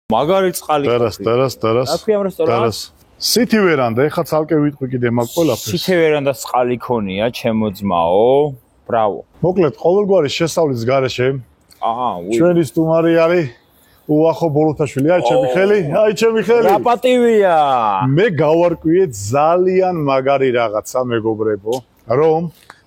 მაგარი წყალი. დარას. აქვე ამ რესტორანს. City veranda, ეხლა ცალკე ვიტყვი კიდე მაგ ყველაფერს. City veranda-ს წყალი ქონია, ჩემო ძმაო. Bravo. მოკლედ, ყოველგვარი შესავლის გარეშე. უი. ჩვენი სტუმარი არის უახო ბოლოთაშვილი. აი ჩემი ხელი. რა პატივია. მე გავარკვიე ძალიან მაგარი რაღაცა, მეგობრებო, რომ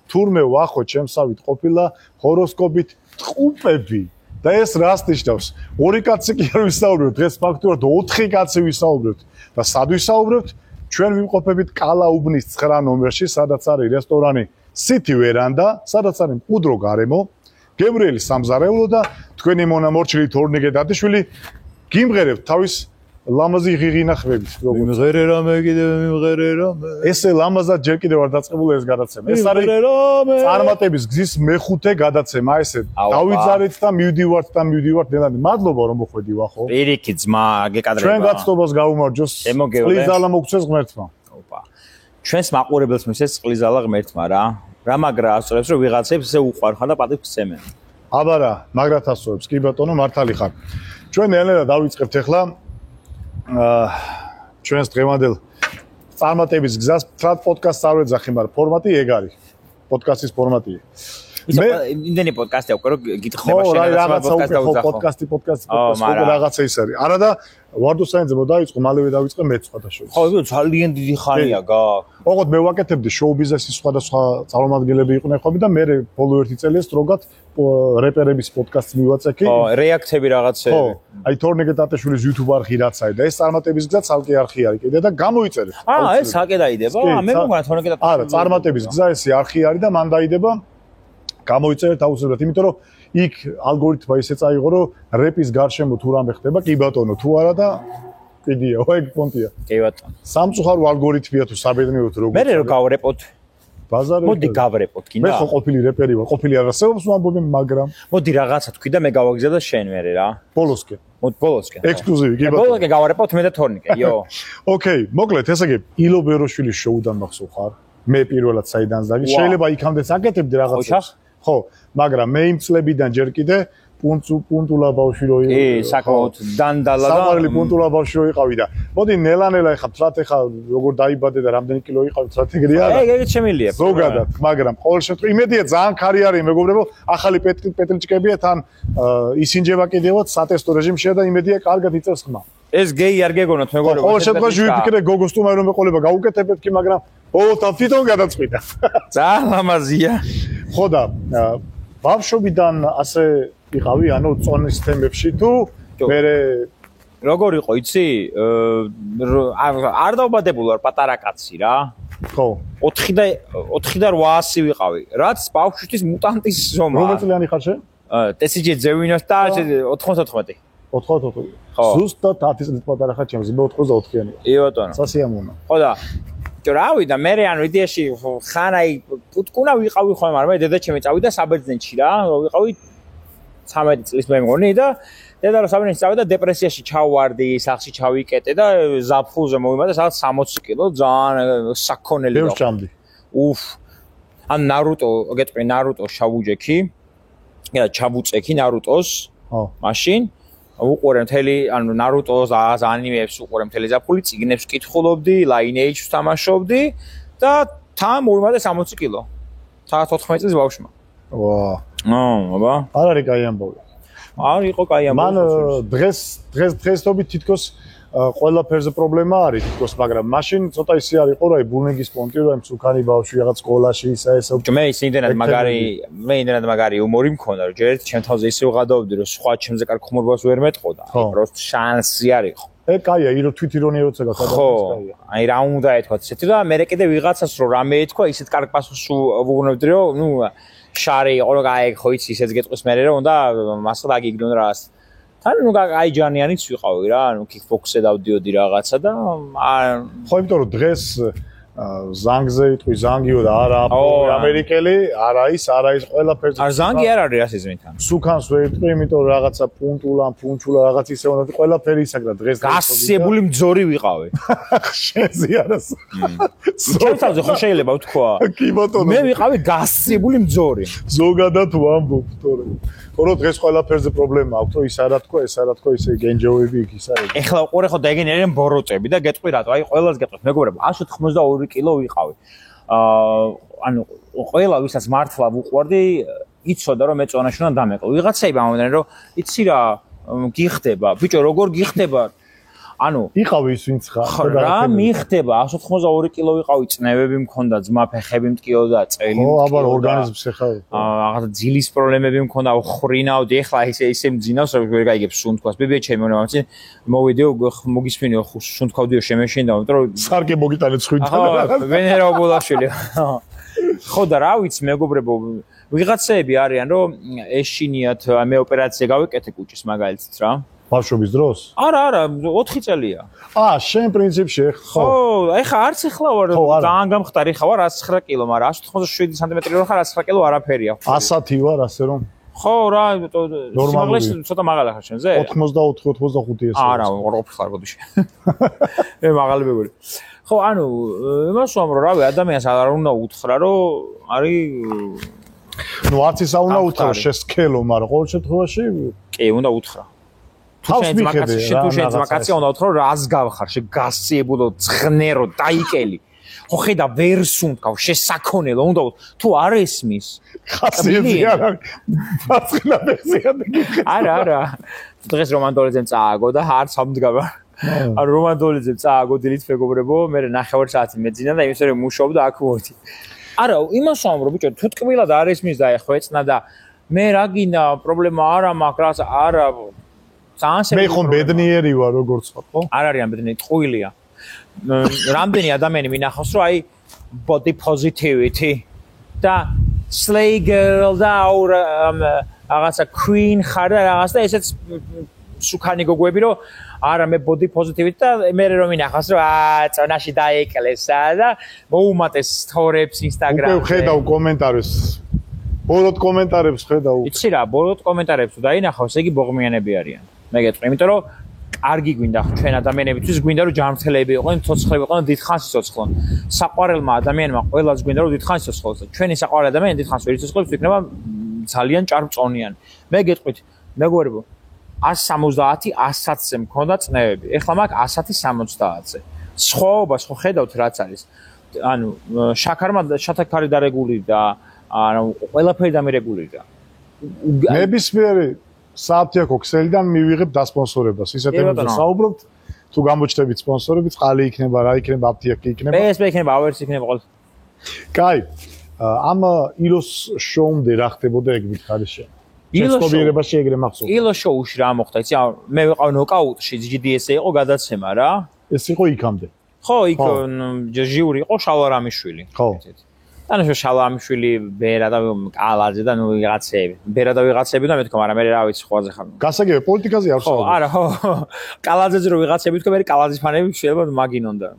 თურმე ვახო ჩემსავით ყოფილა ჰოროსკოპით ტყუპები. და ეს რას ნიშნავს? ორი კაცი კი არ ვისაუბრებთ, დღეს ფაქტურად 4 კაცი ვისაუბრებთ. და სად ვისაუბრებთ? ჩვენ ვიმყოფებით კალაუბნის 9 ნომერში, სადაც არის რესტორანი City Veranda, სადაც არის მყუდრო გარემო, გებრიელი სამზარეულო და თქვენი მონამორჩილი თორნიკე დათიშვილი გიმღერებთ თავის ლამაზი ღიღინახებით. მიმღერე რამე კიდევ მიმღერე რამე. ესე ლამაზად ჯერ კიდევ არ დაწყებული ეს გადაცემა. ეს არის წარმატების გზის მეხუთე გადაცემა, ესე დავიძარეთ და მივდივართ ნელანი. მადლობა რომ მოხვედი ვახო. პირიქით ძმა, გეკადრება. ჩვენ გაცნობას გაუმარჯოს. წყლის ძალა მოგცეს ღმერთმა. ჩვენს მაყურებელს მისცეს წყლის ძალა ღმერთმა რა. რა მაგრა ასწრებს რომ ვიღაცებს ესე უყვარხარ და პატივს გცემენ. აბა რა, მაგრად ასწრებს. კი ბატონო, მართალი ხარ. ჩვენ ნელ-ნელა დავიწყებთ ახლა ჩვენს დღევანდელ წარმატების გზას. თრად პოდკასტს არ ვეძახი, მაგრამ ფორმატი ეგ არის. პოდკასტის ფორმატია. მე იმდენი პოდკასტია უკვე რომ გითხდება შეიძლება პოდკასტი რაღაცა ის არის. არა და ვარდოსანიძე მოდაიწყო, მალევე დავიწყე მეც სხვადასხვა. ხო, ძალიან დიდი ხანია გააქვს. ოღონდ მე ვაკეთებდი შოუ ბიზნესის სხვადასხვა წარმომადგენლები იყვნენ ხომ და მე ბოლო 1 წელია სტროგად რეპერების პოდკასტს მივაწექი. ხო, რეაქციები რაღაცები. ხო, აი თორნიკე დათაშვილის YouTube არხი რაც არის და ეს წარმატების გზა ცალკე არხი არის კიდე და გამოიწერეთ. ეს საკე დაიდება? მე მგონა თორნიკე დათაშვილი. არა, წარმატების გზა ესე არხი არის და მან დაიდება. გამოიწერეთ აუცილებლად, იმიტომ რომ იქ ალგორითმა ისე წაიღო, რომ რეპის გარშემო თუ რამე ხდება, კი ბატონო, თუ არა და კიდია, ეგ პონტია. კი ბატონო. სამწუხარო ალგორითმია თუ საბედნიეროდ როგორ. მე რო გავრეპოთ. ბაზარი. მოდი გავრეპოთ, კიდე. მე ხო ყოფილი რეპერი ვარ, ყოფილი არასეობს ვამბობენ, მაგრამ მოდი რაღაცა თქვი და მე გავაგზავნა და შენ მერე რა. ბოლოსკენ. მოდი ბოლოსკენ. ექსკლუზივი, კი ბატონო. ბოლოსკენ გავარეპოთ მე და თორნიკე, იო. ოკეი, მოკლედ, ესე იგი, ილო ბეროშვილის შოუდან მახსოვ ხარ? მე პირველად საიდანს დაგი. შეიძლება იქამდე საკეთებდი რაღაცას. ხო, მაგრამ მე იმ წლებიდან ჯერ კიდე პუნტულა ბავშვი რო იყო. საკმაოდ დანდალა და საყვარელი პუნტულა ბავშვი რო იყავი და მოდი ნელა-ნელა ეხა თრათ ეხა როგორ დაიბადე და რამდენი კილო იყავი სტრატეგია არა. ეგ შემილია. ზოგადად, მაგრამ ყოველ შემთხვევაში იმედია ძალიან ქარი არის მეგობრებო, ახალი პეტრიჭკებია თან ისინჯება კიდევაც სატესტო რეჟიმშია და იმედია კარგად იწევს ხმა. ეს გეი არ გეგონოთ მეგობრებო. ყოველ შემთხვევაში ვიფიქრე გოგოს სტუმარი რომ ეყოლება გაუკეთებთ კი, მაგრამ ყოველთვის თვითონ გადაწყვიტა. ძალიან ლამაზია. ხო და ბავშვობიდან ასე იყავი, ანუ წონის თემებში თუ მე როგორ იყო, იცი? არ დაუბადებულ ვარ პატარა კაცი რა. ხო. 4 და 800 ვიყავი. რაც ბავშვთვის მუტანტის ზომა. რომელ წლიანი ხარ შენ? TSG ძევინოს და 94. 94. ზუსტად 10 წლით პატარა ხარ ჩემს, მე 94-იანი. კი ბატონო. სასიამოვნო. ხო და რავი და მე ანუ იდეაში ხან აი პუტკუნა ვიყავი ხოლმე, მაგრამ მე დედაჩემი წავიდა საბერძნეთში რა, ვიყავი 13 წლის მე მგონი და დედა რა საბერძნეთში წავიდა დეპრესიაში ჩავვარდი, სახში ჩავიკეტე და ზაფხულზე მოვიმატე სადაც 60 კილო, ძალიან საქონელი ბევრ ჭამდი. ან ნარუტო, გეტყვი ნარუტო შავუჯექი. და ჩაბუწექი ნარუტოს. ხო. მაშინ უყურე მთელი ანუ ნარუტოს ანიმეებს უყურე მთელი ზაფხული, წიგნებს ვკითხულობდი, Lineage-ს თამაშობდი და თან მოვიმატე 60 კილო. 14 წლის ბავშვმა. ვა. აბა. არ არის კაი ამბავი. არ იყო კაი ამბავი. მან დღესდღეობით თითქოს ყველაფერზე პრობლემა არის თითქოს, მაგრამ მაშინ ცოტა ისე არ იყო, რა ბულინგის პონტი, რა მსუქანი ბავშვი რაღაც სკოლაში ისა ესა. მე იმდენად მაგარი უმორი მქონდა, რომ ჯერ ერთი ჩემ თავზე ისე ვღადაობდი, რომ სხვა ჩემზე კარგ ხუმრობას ვერ მეტყოდა. პროსტ შანსი არ იყო. კაია, თვით ირონია როცა გასაგებია. ხო, აი რა უნდა ეთქვა ესეთი და მე კიდე ვიღაცას რომ რამე ეთქვა, ისეთ კარგ პასუხს ვუგუნებდი, რომ შარი იყო რომ აი ხო იცი ისეც გეტყვის მე რომ და მასა დაგიგნონ რას. თან აი ჯანიანიც ვიყავი რა, კიკბოქსზე დავდიოდი რაღაცა და ხო, იმიტომ რომ დღეს ზანგზე იტყვი ზანგიო და არა ამერიკელი არა ის ყველაფერზე არ ზანგი არ არის რასიზმიდან სუკანს ვერ იტყვი იმიტომ რაღაცა პუნჩულა რაღაც ისე უნდა ყველაფერი ისაკრა დღეს გასიებული მძორი ვიყავი შენზე არას ჩემთანზე ხო შეიძლება ვთქვა კი ბატონო მე ვიყავი გასიებული მძორი ზოგადად ვამბობ თორე დღეს ყველაფერზე პრობლემა აქვს რომ ის არა თქვა ეს არა თქვა ისე გენჯოები იქ ის არის ეხლა უყურე ხო დეგენერიან ბოროტები და გეტყვი რატო აი ყველას გეტყვით მეგობრებო 192 კილო ვიყავი ანუ ყველა ვისაც მართლა ვუყვარდი იცოდა რომ მე წონაში უნდა დამეკლო ვიღაცები ამბობდნენ რომ იცი რა გიხდება ბიჭო როგორ გიხდება ანუ იყავი ის ვინც ხარ რა მიხდება 192 კილო ვიყავი წნევები მქონდა ძმა ფეხები მტკიოდა წელი ო აბა ორგანიზმს ეხავ რაღაცა ძილის პრობლემები მქონდა ხრინავდი ეხლა ისე მძინავს რომ ვერ გაიგებ სუნთქვას ბებია ჩემი მომაცი მოვიდეო მოგისმენიო სუნთქვავდიო შემეშინდა იმიტომ რომ სარკე მოგიტანეთ ხვითან ხო ვენერაობულაშვილი ხო და რა ვიცი მეგობრებო ვიღაცები არიან რომ ეშინიათ მე ოპერაცია გავეკეთე კუჭის მაგალითად რა ბავშვობის დროს? არა, 4 წელია. შენ პრინციპში ხო, ეხა არც ეხლა ვარ ძალიან გამხდარი ხარ 109 კილო, მაგრამ 187 სანტიმეტრი რო ხარ 109 კილო არაფერია. 110 ვარ ასე რომ? ხო, რა, სიმაღლეში ცოტა მაღალი ხარ შენზე? 84-85 ესე. არა, ყოფილი ხარ გოდიში. მე მაღალი მეგორი. ხო, ანუ იმას ვამბობ, რომ რავი, ადამიანს არ უნდა უთხრა, რომ არის ნუ არც ის არ უნდა უთხრა შესკელო, მაგრამ ყოველ შემთხვევაში კი, უნდა უთხრა. თუ შენ მაკაცი უნდა უთხრა რას გავხარ შეგასიებულო ცხნერო დაიკელი ხო ხედა ვერ სუნთქავ შესაქონელო უნდა თუ არ ესმის ხასიათი არა ფაცხლა ვერსიადი არა დღეს რომანტოლიძემ წააგო და არც ამდგება არ რომანტოლიძემ წააგო დილით მეგობრებო მე ნახევარ საათი მეძინა და იმის რომ მუშაობ და აქ მოვიდი არა იმას ვამბობ ბიჭო თუ ტკბილად არ ესმის და ეხეცნა და მე რა გინდა პრობლემა არა მაქვს არა მე ხომ ბედნიერი ვარ როგორც ხო? არ არიან ბედნიერი, ტყუილია. რამდენი ადამიანი მინახავს რომ აი body positivity და slay girl და რაღაცა queen ხარ და რაღაც და ესეც სუკანი გოგოები რომ არა მე body positivity და მე რომ მინახავს რომ წონაში დაეკლესა და მოუმატეს stories Instagram-ზე. უკვე ხედავ კომენტარებს. ბოლოდ კომენტარებს ხედავ. იცი რა, ბოლოდ კომენტარებს თუ დაინახავს, იგი ბოღმიანები არიან. მე გეტყვი, იმიტომ რომ კარგი გვინდა ჩვენ ადამიანებისთვის გვინდა რომ ჯანმრთელები იყვნენ, ცოცხლები იყვნენ, დიდხანს იცოცხლონ. საყვარელმა ადამიანმა ყველას გვინდა რომ დიდხანს იცოცხლოს. ჩვენი საყვარელი ადამიანი დიდხანს ვერ იცოცხლებს, იქნება ძალიან ჭარბწონიანი. მე გეტყვით, მეგობრებო, 170, 110-ზე მქონდა წნევები. ეხლა მაქვს 170-ზე. სხვაობას ხო ხედავთ რაც არის. ანუ შაქარი დარეგულირდა, ანუ ყველაფერი დამირეგულირდა. ნებისმიერი საფთიაქო ქსელიდან მივიღებ დასპონსორებას. ისეთ ენაზე საუბრობთ, თუ გამოჩნდებით სპონსორები, წყალი იქნება, რა იქნება, აფთიაქი იქნება. ეს იქნება, ავერს იქნება ყოველ. კაი. ამ ილოს შოუმდე რა ხდებოდა ეგ მითხარი შენ? შეცნობიერებაში ეგრე მახსოვს. ილოს შოუში რა მოხდა, იცი, მე ვიყავ ნოკაუტში, GDS-ე იყო გადაცემა რა. ეს იყო იქამდე. ხო, იქ ჟიური იყო შალვარამიშვილი. ხო. ანუ შალვარამიშვილი ბერა და კალაძე და ნუ ვიღაცები. ბერა და ვიღაცები და მეთქო, მაგრამ მე რა ვიცი ხვაზე ხარ. გასაგებია პოლიტიკაზე არ ვსაუბრობ. ხო, არა, ხო. კალაძეზე რო ვიღაცები თქო, მე კალაძის ფანები შეიძლება მაგინონდა.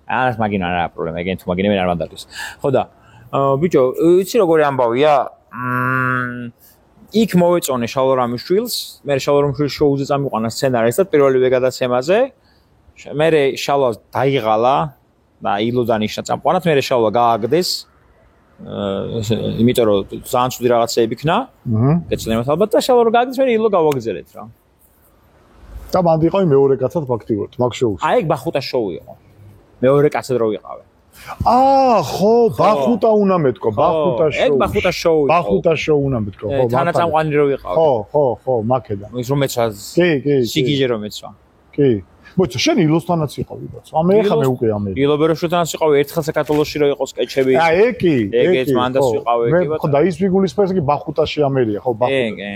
არა, მაგინო არა პრობლემა, ეგენ თუ მაგინე მე არ ვანდარდეს. ხო და ბიჭო, იცი როგორი ამბავია? იქ მოვეწონე შალვარამიშვილს, მე შალვარამიშვილის შოუზე წამიყვანა სცენარისტად პირველივე გადაცემაზე. მე შალვას დაიღალა და ილოდან ისნა წამყვანად, მე შალვა გააგდეს. იმიტომ რომ ძალიან ცუდი რაღაცეები იქნა. გეცნობათ ალბათ და შალვა რო გააგდეს, მე ილო გავაგზელეთ რა. და მანდ იყავი მეორე კაცად ფაქტიურად, მაგ შოუში. აი ეგ ბახუტა შოუ იყო. მეორე კაცად რო ვიყავე. ხო, ბახუტა უნდა მეთქო, ბახუტა შოუ. ეგ ბახუტა შოუ იყო. ბახუტა შოუ უნდა მეთქო, ხო, თანაწამყვანი რო ვიყავე. ხო, მაკედა. ის რომ ეცვა. კი. სიგიჟე რომ ეცვა. კი. მოიცა, შენ ილოსთანაც იყავი ბაცო. მე ხა მე უკვე ამერი. ილობეროშთანაც იყავი, ერთხელ საქართველოში რო იყო სკეჩები. ეგეც მანდას ვიყავი, კი ბატონო. ხო, და ის ვიგულისფერს კი ბახუტაში ამერია, ხო, ბახუტა. კი.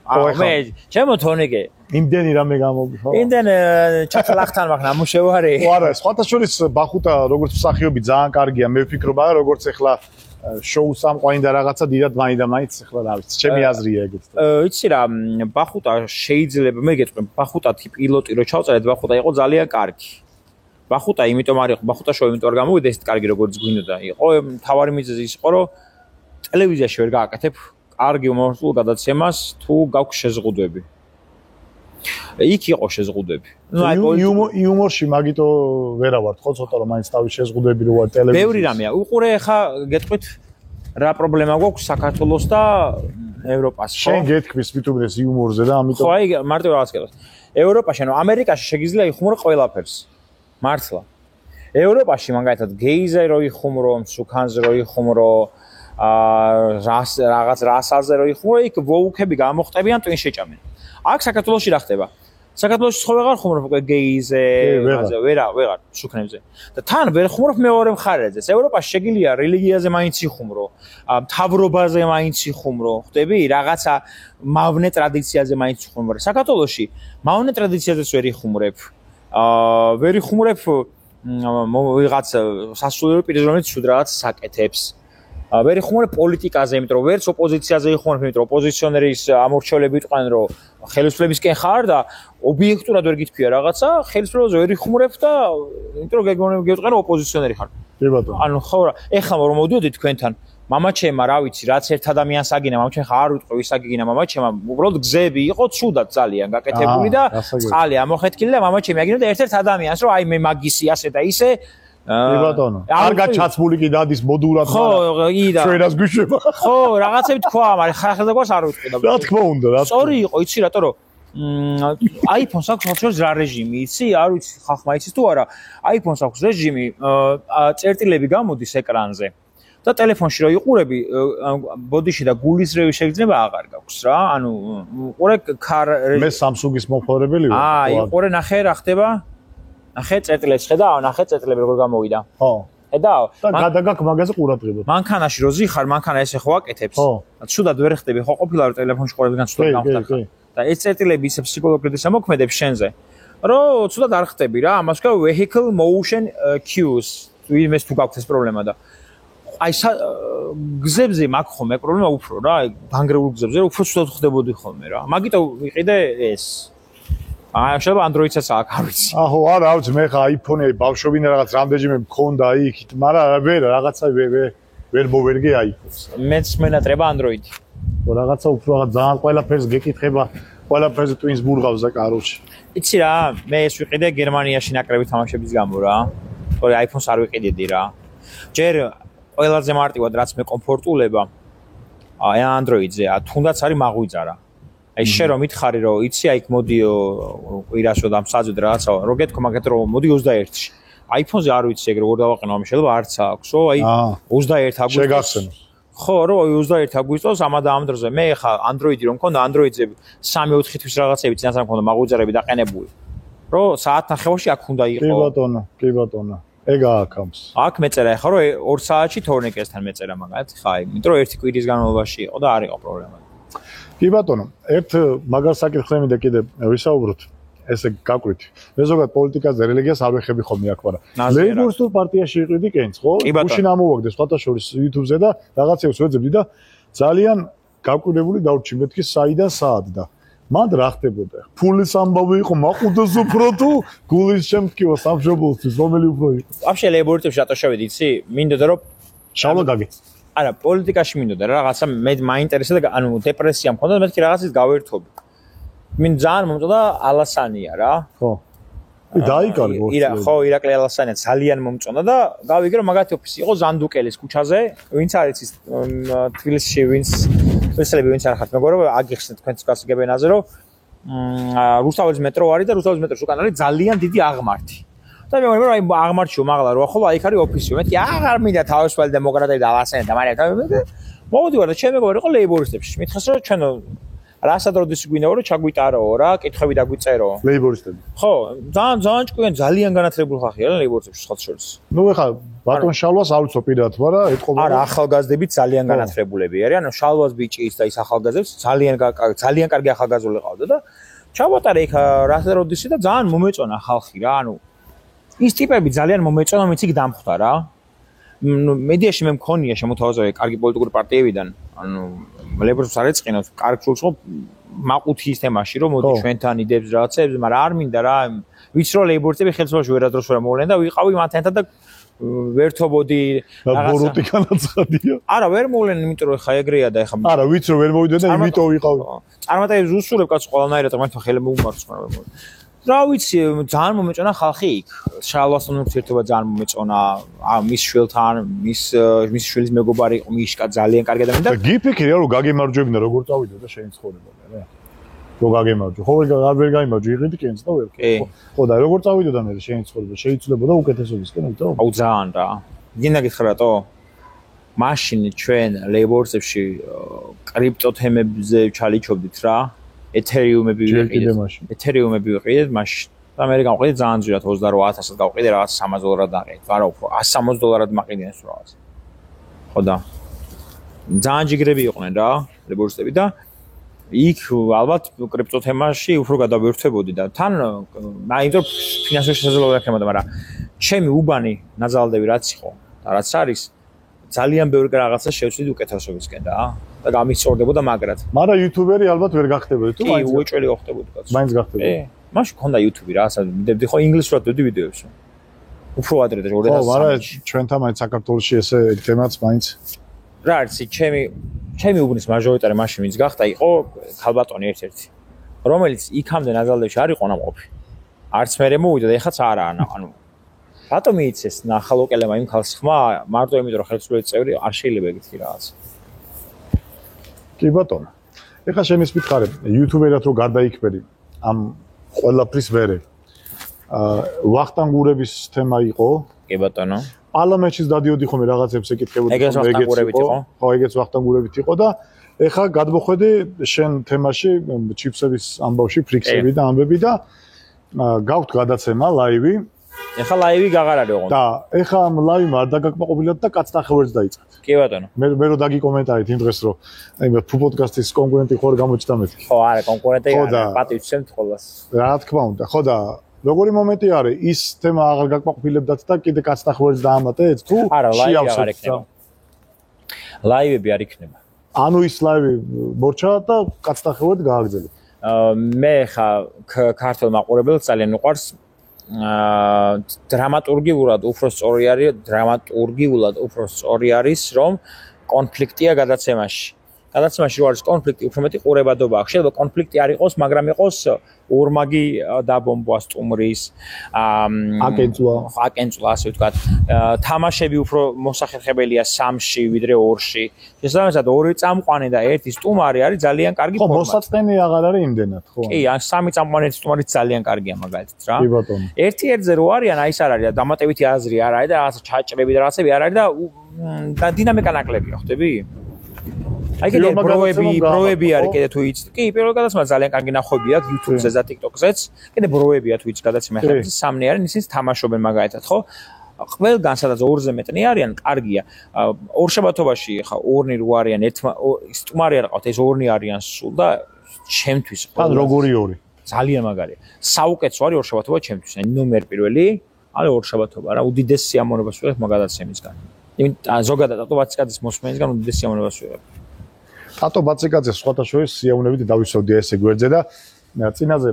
მე ჩემო თონეგე იმდენი რამე გამოგი ხო? იმდენ ჩათლახთან მაქვს ნამუშევარი. ხო არა, სხვათა შორის ბახუტა როგორც მსახიობი ძალიან კარგია, მე ვფიქრობ არა როგორც ეხლა შოუს ამყვანი და რაღაცა დიდად მაინც ეხლა რა ვიცი, ჩემი აზრია ეგეც. იცი რა, ბახუტა შეიძლება მე გეტყვი, ბახუტათი პილოტი რო ჩავწერეთ, ბახუტა იყო ძალიან კარგი. ბახუტა იმიტომ არ იყო, ბახუტა შოუ იმიტომ არ გამოვიდა ესეთ კარგი როგორც გვინდოდა. იყო თავარი მიზეზი ის იყო, რომ ტელევიზიაში ვერ გააკეთებ კარგი უმორთულ გადაცემას თუ გაქვს შეზღუდვები. იქ იყო შეზღუდვები. ნუ აი იუმორში მაგიტო ვერა ვარ, ხო ცოტა რომ მაინც თავის შეზღუდვები რო ვარ ტელევიზიაში. ბევრი რამეა. უყურე ხა გეტყვით რა პრობლემა გვაქვს საქართველოს და ევროპას, ხო? შენ გეთქმის მithumedes იუმორზე და ამიტომ ხო, აი მარტო რაღაც კეთოს. ევროპაში, ანუ ამერიკაში შეგიძლია იხუმრო ყველაფერს. მართლა. ევროპაში მაგალითად გეიზე რო იხუმრო, მსუქანზე რო იხუმრო, რაღაც რასაზე რო იხუმრო, იქ ვოუქები გამოხტებიან ტვინს შეჭამენ. აქ საქართველოში რა ხდება? საქართველოში ხო ვეღარ ხუმრობ გეიზე, ვეღარ მსუქნებზე. და თან ვერ ხუმრობ მეორე მხარეზე. ევროპაში შეგიძლია რელიგიაზე მაინც იხუმრო, მთავრობაზე მაინც იხუმრო, ხვდები? რაღაცა მავნე ტრადიციაზე მაინც იხუმრო. საქართველოში მავნე ტრადიციაზეც ვერ იხუმრებ. ვერ იხუმრებ ვიღაც სასულიერო პირს, რომელიც სულ რაღაც საკეთებს. ვერ იხუმრებ პოლიტიკაზე, იმიტომ რომ ვერც ოპოზიციაზე იხუმრებ, იმიტომ რომ ოპოზიციონერის ამორჩევლები იყვნენ, რომ ხელისუფლებისკენ ხარ და ობიექტურად ვერ გითქვია რაღაცა, ხელისუფლებას ვერ იხუმრებ და იმიტომ რომ გეტყვენ რომ ოპოზიციონერი ხარ. კი ბატონო. ანუ ხო რა, ეხლა რომ მოდიოდი თქვენთან, მამაჩემა, რა ვიცი, რაც ერთ ადამიანს აგინა, მამაჩემ ხა არ ვიტყვი ვის აგინა მამაჩემა, უბრალოდ გზები იყო ცუდად ძალიან გაკეთებული და წყალი ამოხეთკილი და მამაჩემი აგინა და ერთ-ერთ ადამიანს რომ აი მე მაგისი ასე და ისე კი ბატონო. კარგად ჩაცმული კი დადის მოდულად, ხო, იდა. ჩვენას გვიშვება. ხო, რაღაცები თქვა, მაგრამ ხახლა გვას არ ვიტყვი და. რა თქმა უნდა, რა. სწორი იყო, იცი რატო რომ iPhone-ს აქვს ხალხს რა რეჟიმი, იცი? არ ვიცი, ხალხმა იცის თუ არა. iPhone-ს აქვს რეჟიმი, წერტილები გამოდის ეკრანზე. და ტელეფონში რო იყურები, ბოდიში და გულისრევი შეგრძნება აღარ გაქვს რა. ანუ უყურე ქარ მე Samsung-ის მომხმარებელი ვარ. იყურე ნახე რა ხდება? ნახე წერტილებს ხედავ, ნახე წერტილები როგორ გამოვიდა. ხო. ხედავ? და გადაგაკ მაგაზე ყურადღება. მანქანაში რო ზიხარ, მანქანა ესე ხო აკეთებს. ცუდად ვერ ხდები, ხო ყოფილა რომ ტელეფონში ყურებიდან ცუდად გამხდარ. და ეს წერტილები ისე ფსიქოლოგიურად ამოქმედებს შენზე. რომ ცუდად არ ხდები რა, ამას ქვია vehicle motion cues. იმეს თუ გაქვს ეს პრობლემა და აი გზებზე მაქვს ხოლმე პრობლემა უფრო რა, ბანგრეულ გზებზე უფრო ცუდად ხდებოდი ხოლმე რა. მაგიტო ვიყიდე ეს. აი შეიძლება Android-საც აქვს, არ ვიცი. აჰო, არა, ავწ მე ხა iPhone-ი ბავშვობიდან რაღაც რამდენჯერმე მქონდა იქით, მაგრამ ვერ რაღაცა ვერ მოვერგე iPhone-ს. მეც მენატრება Android-ი. რაღაცა უფრო რაღაც ძალიან ყველაფერს გეკითხება, ყველაფერზე twins ბურღავს და კაროჩი. იცი რა, მე ეს ვიყიდე გერმანიაში ნაკრები თამაშების გამო რა. თორე iPhone-ს არ ვიყიდედი რა. ჯერ ყველაზე მარტივად რაც მე კომფორტულება აი Android-ზეა, თუნდაც არის მაღვიძარა. აი შენ რომ მითხარი რომ იცი აი მოდიო კვირასო და მსაძვით რაღაცა რო გეთქო მაგათ რომ მოდი 21-ში. iPhone-ზე არ ვიცი ეგ როგორ დავაყენო, ამ შეიძლება არც აქვსო, აი 21 აგვისტოს. შეგახსენო. ხო, რომ 21 აგვისტოს ამა და ამ დროზე მე ხა Android-ი რომ მქონდა Android-ზე 3-4 თვის რაღაცები წინასწარ მქონდა მაღვიძარები დაყენებული. რომ საათნახევარში აქ უნდა იყო. კი ბატონო. ეგ ააკამს. აქ მეწერა ხა რომ 2 საათში თორნიკესთან მეწერა მაგათ, ხა, იმიტომ რომ 1 კვირის განმავლობაში იყო და არ იყო პრობლემა. კი ბატონო, ერთ მაგარ საკითხზე მინდა კიდე ვისაუბროთ. ესე გაკვირთ. მე ზოგადად პოლიტიკაზე და რელიგიას არ ვეხები ხოლმე აქ, მაგრამ ლეიბორისტულ პარტიაში იყიდი კენც, ხო? გუშინ ამოვაგდეს სხვათა შორის YouTube-ზე და რაღაცებს ვეძებდი და ძალიან გაკვირებული დავრჩი მეთქი საიდან საად და მანდ რა ხდებოდა? ფულის ამბავი იყო, მაყუდეს უფრო თუ გულის შემთქივა სამშობლოსთვის, რომელი უფრო იყო? ვაფშე ლეიბორისტებში რატო შევედი, იცი? მინდოდა რომ შალვა გაგეც. არა, პოლიტიკაში მინდოდა რა, რაღაცა მე მაინტერესებდა, ანუ დეპრესია მქონდა, მეთქი რაღაცის გავერთობი. მინ ძალიან მომწონდა ალასანია რა. ხო. დაიკარგო. ხო, ირაკლი ალასანია ძალიან მომწონდა და გავიგე რომ მაგათი ოფისი იყო ზანდუკელის ქუჩაზე, ვინც არის ის თბილისში ვინც არ ხართ, მეგობრებო, აგიხსნით თქვენც გასაგებენაზე რომ რუსთაველის მეტრო არის და რუსთაველის მეტროს უკან არის ძალიან დიდი აღმართი. და მე მგონი რომ აი აღმართში უმაღლა რო ახლა იქ არის ოფისი. მეთქი აღარ მინდა თავისუფალი დემოკრატები და ალასანია და მაგრამ მოვიდივარ და ჩემ მეგობარი იყო ლეიბორისტებში. მითხეს რომ ჩვენ რასად როდის გვინდაო რომ ჩაგვიტაროო რა, კითხვები დაგვიწერო. ლეიბორისტები. ხო, ძალიან ჭკვიან, ძალიან განათლებული ხალხია რა ლეიბორისტებში სხვა შორის. ნუ ეხა ბატონ შალვას არ ვიცო პირადად, მაგრამ ეთყობა არა, ახალგაზრდები ძალიან განათლებულები არიან, ანუ შალვას ბიჭის და ის ახალგაზრდებს ძალიან კარგი ახალგაზრდული ყავდა და ჩავატარე იქ რასად როდისი და ძალიან მომეწონა ხალხი რა, ანუ ის ტიპები ძალიან მომეწონა, მიც იქ დამხვდა რა. მედიაში მე მქონია შემოთავაზებები კარგი პოლიტიკური პარტიებიდან, ანუ ლეიბორს არ ეწყინავს, კარგ სულს ხო მაყუთის თემაში რომ მოდი ჩვენთან იდეებს რაღაცებს, მაგრამ არ მინდა რა, ვიცი რომ ლეიბორისტები ხელისუფლებაში ვერადროს ვერ მოვლენ და ვიყავი მათთან და ვერთობოდი რაღაცა ბოროტი განაცხადია. არა, ვერ მოვლენ, იმიტომ რომ ხა ეგრეა და ეხა არა, ვიცი რომ ვერ მოვიდნენ და იმიტომ ვიყავი. წარმატებებს უსურებ კაცს ყველანაირად, მაგრამ ხელი მოუმართოს, მაგრამ რა ვიცი, ძალიან მომეწონა ხალხი იქ. შალვასთან ურთიერთობა ძალიან მომეწონა. მის შვილთან, მის შვილის მეგობარი იყო მიშკა ძალიან კარგი ადამიანი და გიფიქრია რომ გაგემარჯვებინა როგორ წავიდა და შენ ცხოვრება რა. რო გაგემარჯვე. ხო ვერ გაიმარჯვე, იყიდი კენს და ვერ. ხო და როგორ წავიდა და მე შენ ცხოვრება შეიცვლებოდა უკეთესობისკენ, იმიტომ? აუ ძალიან რა. გინდა გითხრა რატო? მაშინ ჩვენ ლეიბორსებში კრიპტო თემებზე ჩალიჩობდით რა. ეთერიუმები ვიყიდეთ მაშინ და მე გავყიდე ძალიან ძვირად 28000-ად გავყიდე რაღაც $300 დაყიდე არა უფრო $160 მაყიდენს რაღაც ხო და ძალიან ჯიგრები იყვნენ რა ლეიბორისტები და იქ ალბათ კრიპტო თემაში უფრო გადავერთვებოდი და თან მაინც ფინანსური შესაძლებლობა ექნებოდა მაგრამ ჩემი უბანი ნაზალდები რაც იყო და რაც არის ძალიან ბევრი რაღაცა შევცვლით უკეთესობისკენ და გამიწორდებოდა მაგრად. მაგრამ იუთუბერი ალბათ ვერ გახდებოდი თუ მაინც უეჭველი ხდებოდი კაცო. მაინც გახდებოდი. მაშინ მქონდა YouTube რა, ասა მიდევდი ხო ინგლისურად ვედი ვიდეოებს. უფრო ადრე და 2000. ხო, მაგრამ ჩვენთან მაინც საქართველოში ესე თემაც მაინც რა არის ჩემი უბნის მაჟორიტარი მაშინ ვინც გახდა იყო ქალბატონი ერთ-ერთი, რომელიც იქამდე ნაზალებში არ იყო ნამყოფი. არც მერე მოვიდა და ეხაც არა ანუ რატომ მიიცეს ნახალოკელებმა იმ ხალხს ხმა მარტო იმიტომ რომ ხელისუფლების წევრი არ შეიძლება ეკითხი რაღაც. კი ბატონო. ეხლა შენის მითხარი, იუთუბერად რო გარდაიქმნები ამ ყველაფრის მერე. ვახტანგურების თემა იყო. კი ბატონო. პარლამენტშიც დადიოდი ხომ რაღაცებს ეკითხებოდი ხო, ხო, ეგეც ვახტანგურებით იყო და ეხლა გადმოხვედი შენ თემაში ჩიპსების ამბავში, ფრიქსები და ამბები და გაქვთ გადაცემა ლაივი. ეხლა ლაივი გაღარ არის ოღონდ. და ეხლა ამ ლაივმა არ დაგაკმაყოფილეთ და კაცთა ხვერდს დაიწყეთ. კი ბატონო. მე რო დაგიკომენტარით იმ დღეს რომ აი ფუ პოდკასტის კონკურენტი ხوار გამოჩნდა მეთქი. ხო, არა, კონკურენტი არა, პატივცემთ ხოლმე. რა თქმა უნდა, ხო და როგორი მომენტი არის ის თემა აღარ გაკმაყოფილებდათ და კიდე კაცთა ხვერდს დაამატეთ თუ შეავსებთ. ლაივები არ იქნება. ანუ ის ლაივი მორჩა და კაცთა ხვერდს გააგრძელეთ. მე ხა ქართულ მაყურებელს ძალიან უყვარს დრამატურგიულად უფრო სწორი არის რომ კონფლიქტია გადაცემაში. გადაცემაში არის კონფლიქტი, უფრო მეტი ყურებადობა აქვს. შეიძლება კონფლიქტი არ იყოს, მაგრამ იყოს ორმაგი დაბომბვა სტუმრის, აკენწვლა, ასე ვთქვათ. თამაშები უფრო მოსახერხებელია 3-ში ვიდრე 2-ში. შესაბამისად, 2 წამყვანი და 1 სტუმარი არის ძალიან კარგი ფორმატი. ხო, მოსაწყენი აღარ არის იმდენად, ხო? კი, ან 3 წამყვანი 1 სტუმარი ძალიან კარგია მაგალითად რა. კი ბატონო. 1-1-ზე რო არიან, აი ეს არ არის, დამატებითი აზრი არ არის და რაღაცა ჩაჭრები და რაღაცები არ არის და დინამიკა ნაკლებია, ხვდები? აი კიდე ბროები არის კიდე თუ იცით. კი, პირველ გადაცემა ძალიან კარგი ნახვები აქვს YouTube-ზე და TikTok-ზეც. კიდე ბროებია თუ იცით გადაცემა ხარ ის 3-ნი არის, ისინი თამაშობენ მაგალითად, ხო? ყველგან სადაც 2-ზე მეტნი არიან, კარგია. ორ შაბათობაში ხა 2-ნი რო არიან, სტუმარი არ ყავთ, ეს 2-ნი არიან სულ და ჩემთვის ან როგორი 2? ძალიან მაგარია. საუკეთესო არის ორ შაბათობა ჩემთვის. ნომერ პირველი, არის ორ შაბათობა რა, უდიდეს სიამოვნებას ვიღებ მაგადაცემისგან. იმიტომ ზოგადად ატო ბაციკაძის მოსმენისგან უდიდეს სიამოვნებას ვიღებ. ატო ბაციკაძე სხვათა შორის სიამოვნებით დავისვევდი ესე გვერდზე და წინაზე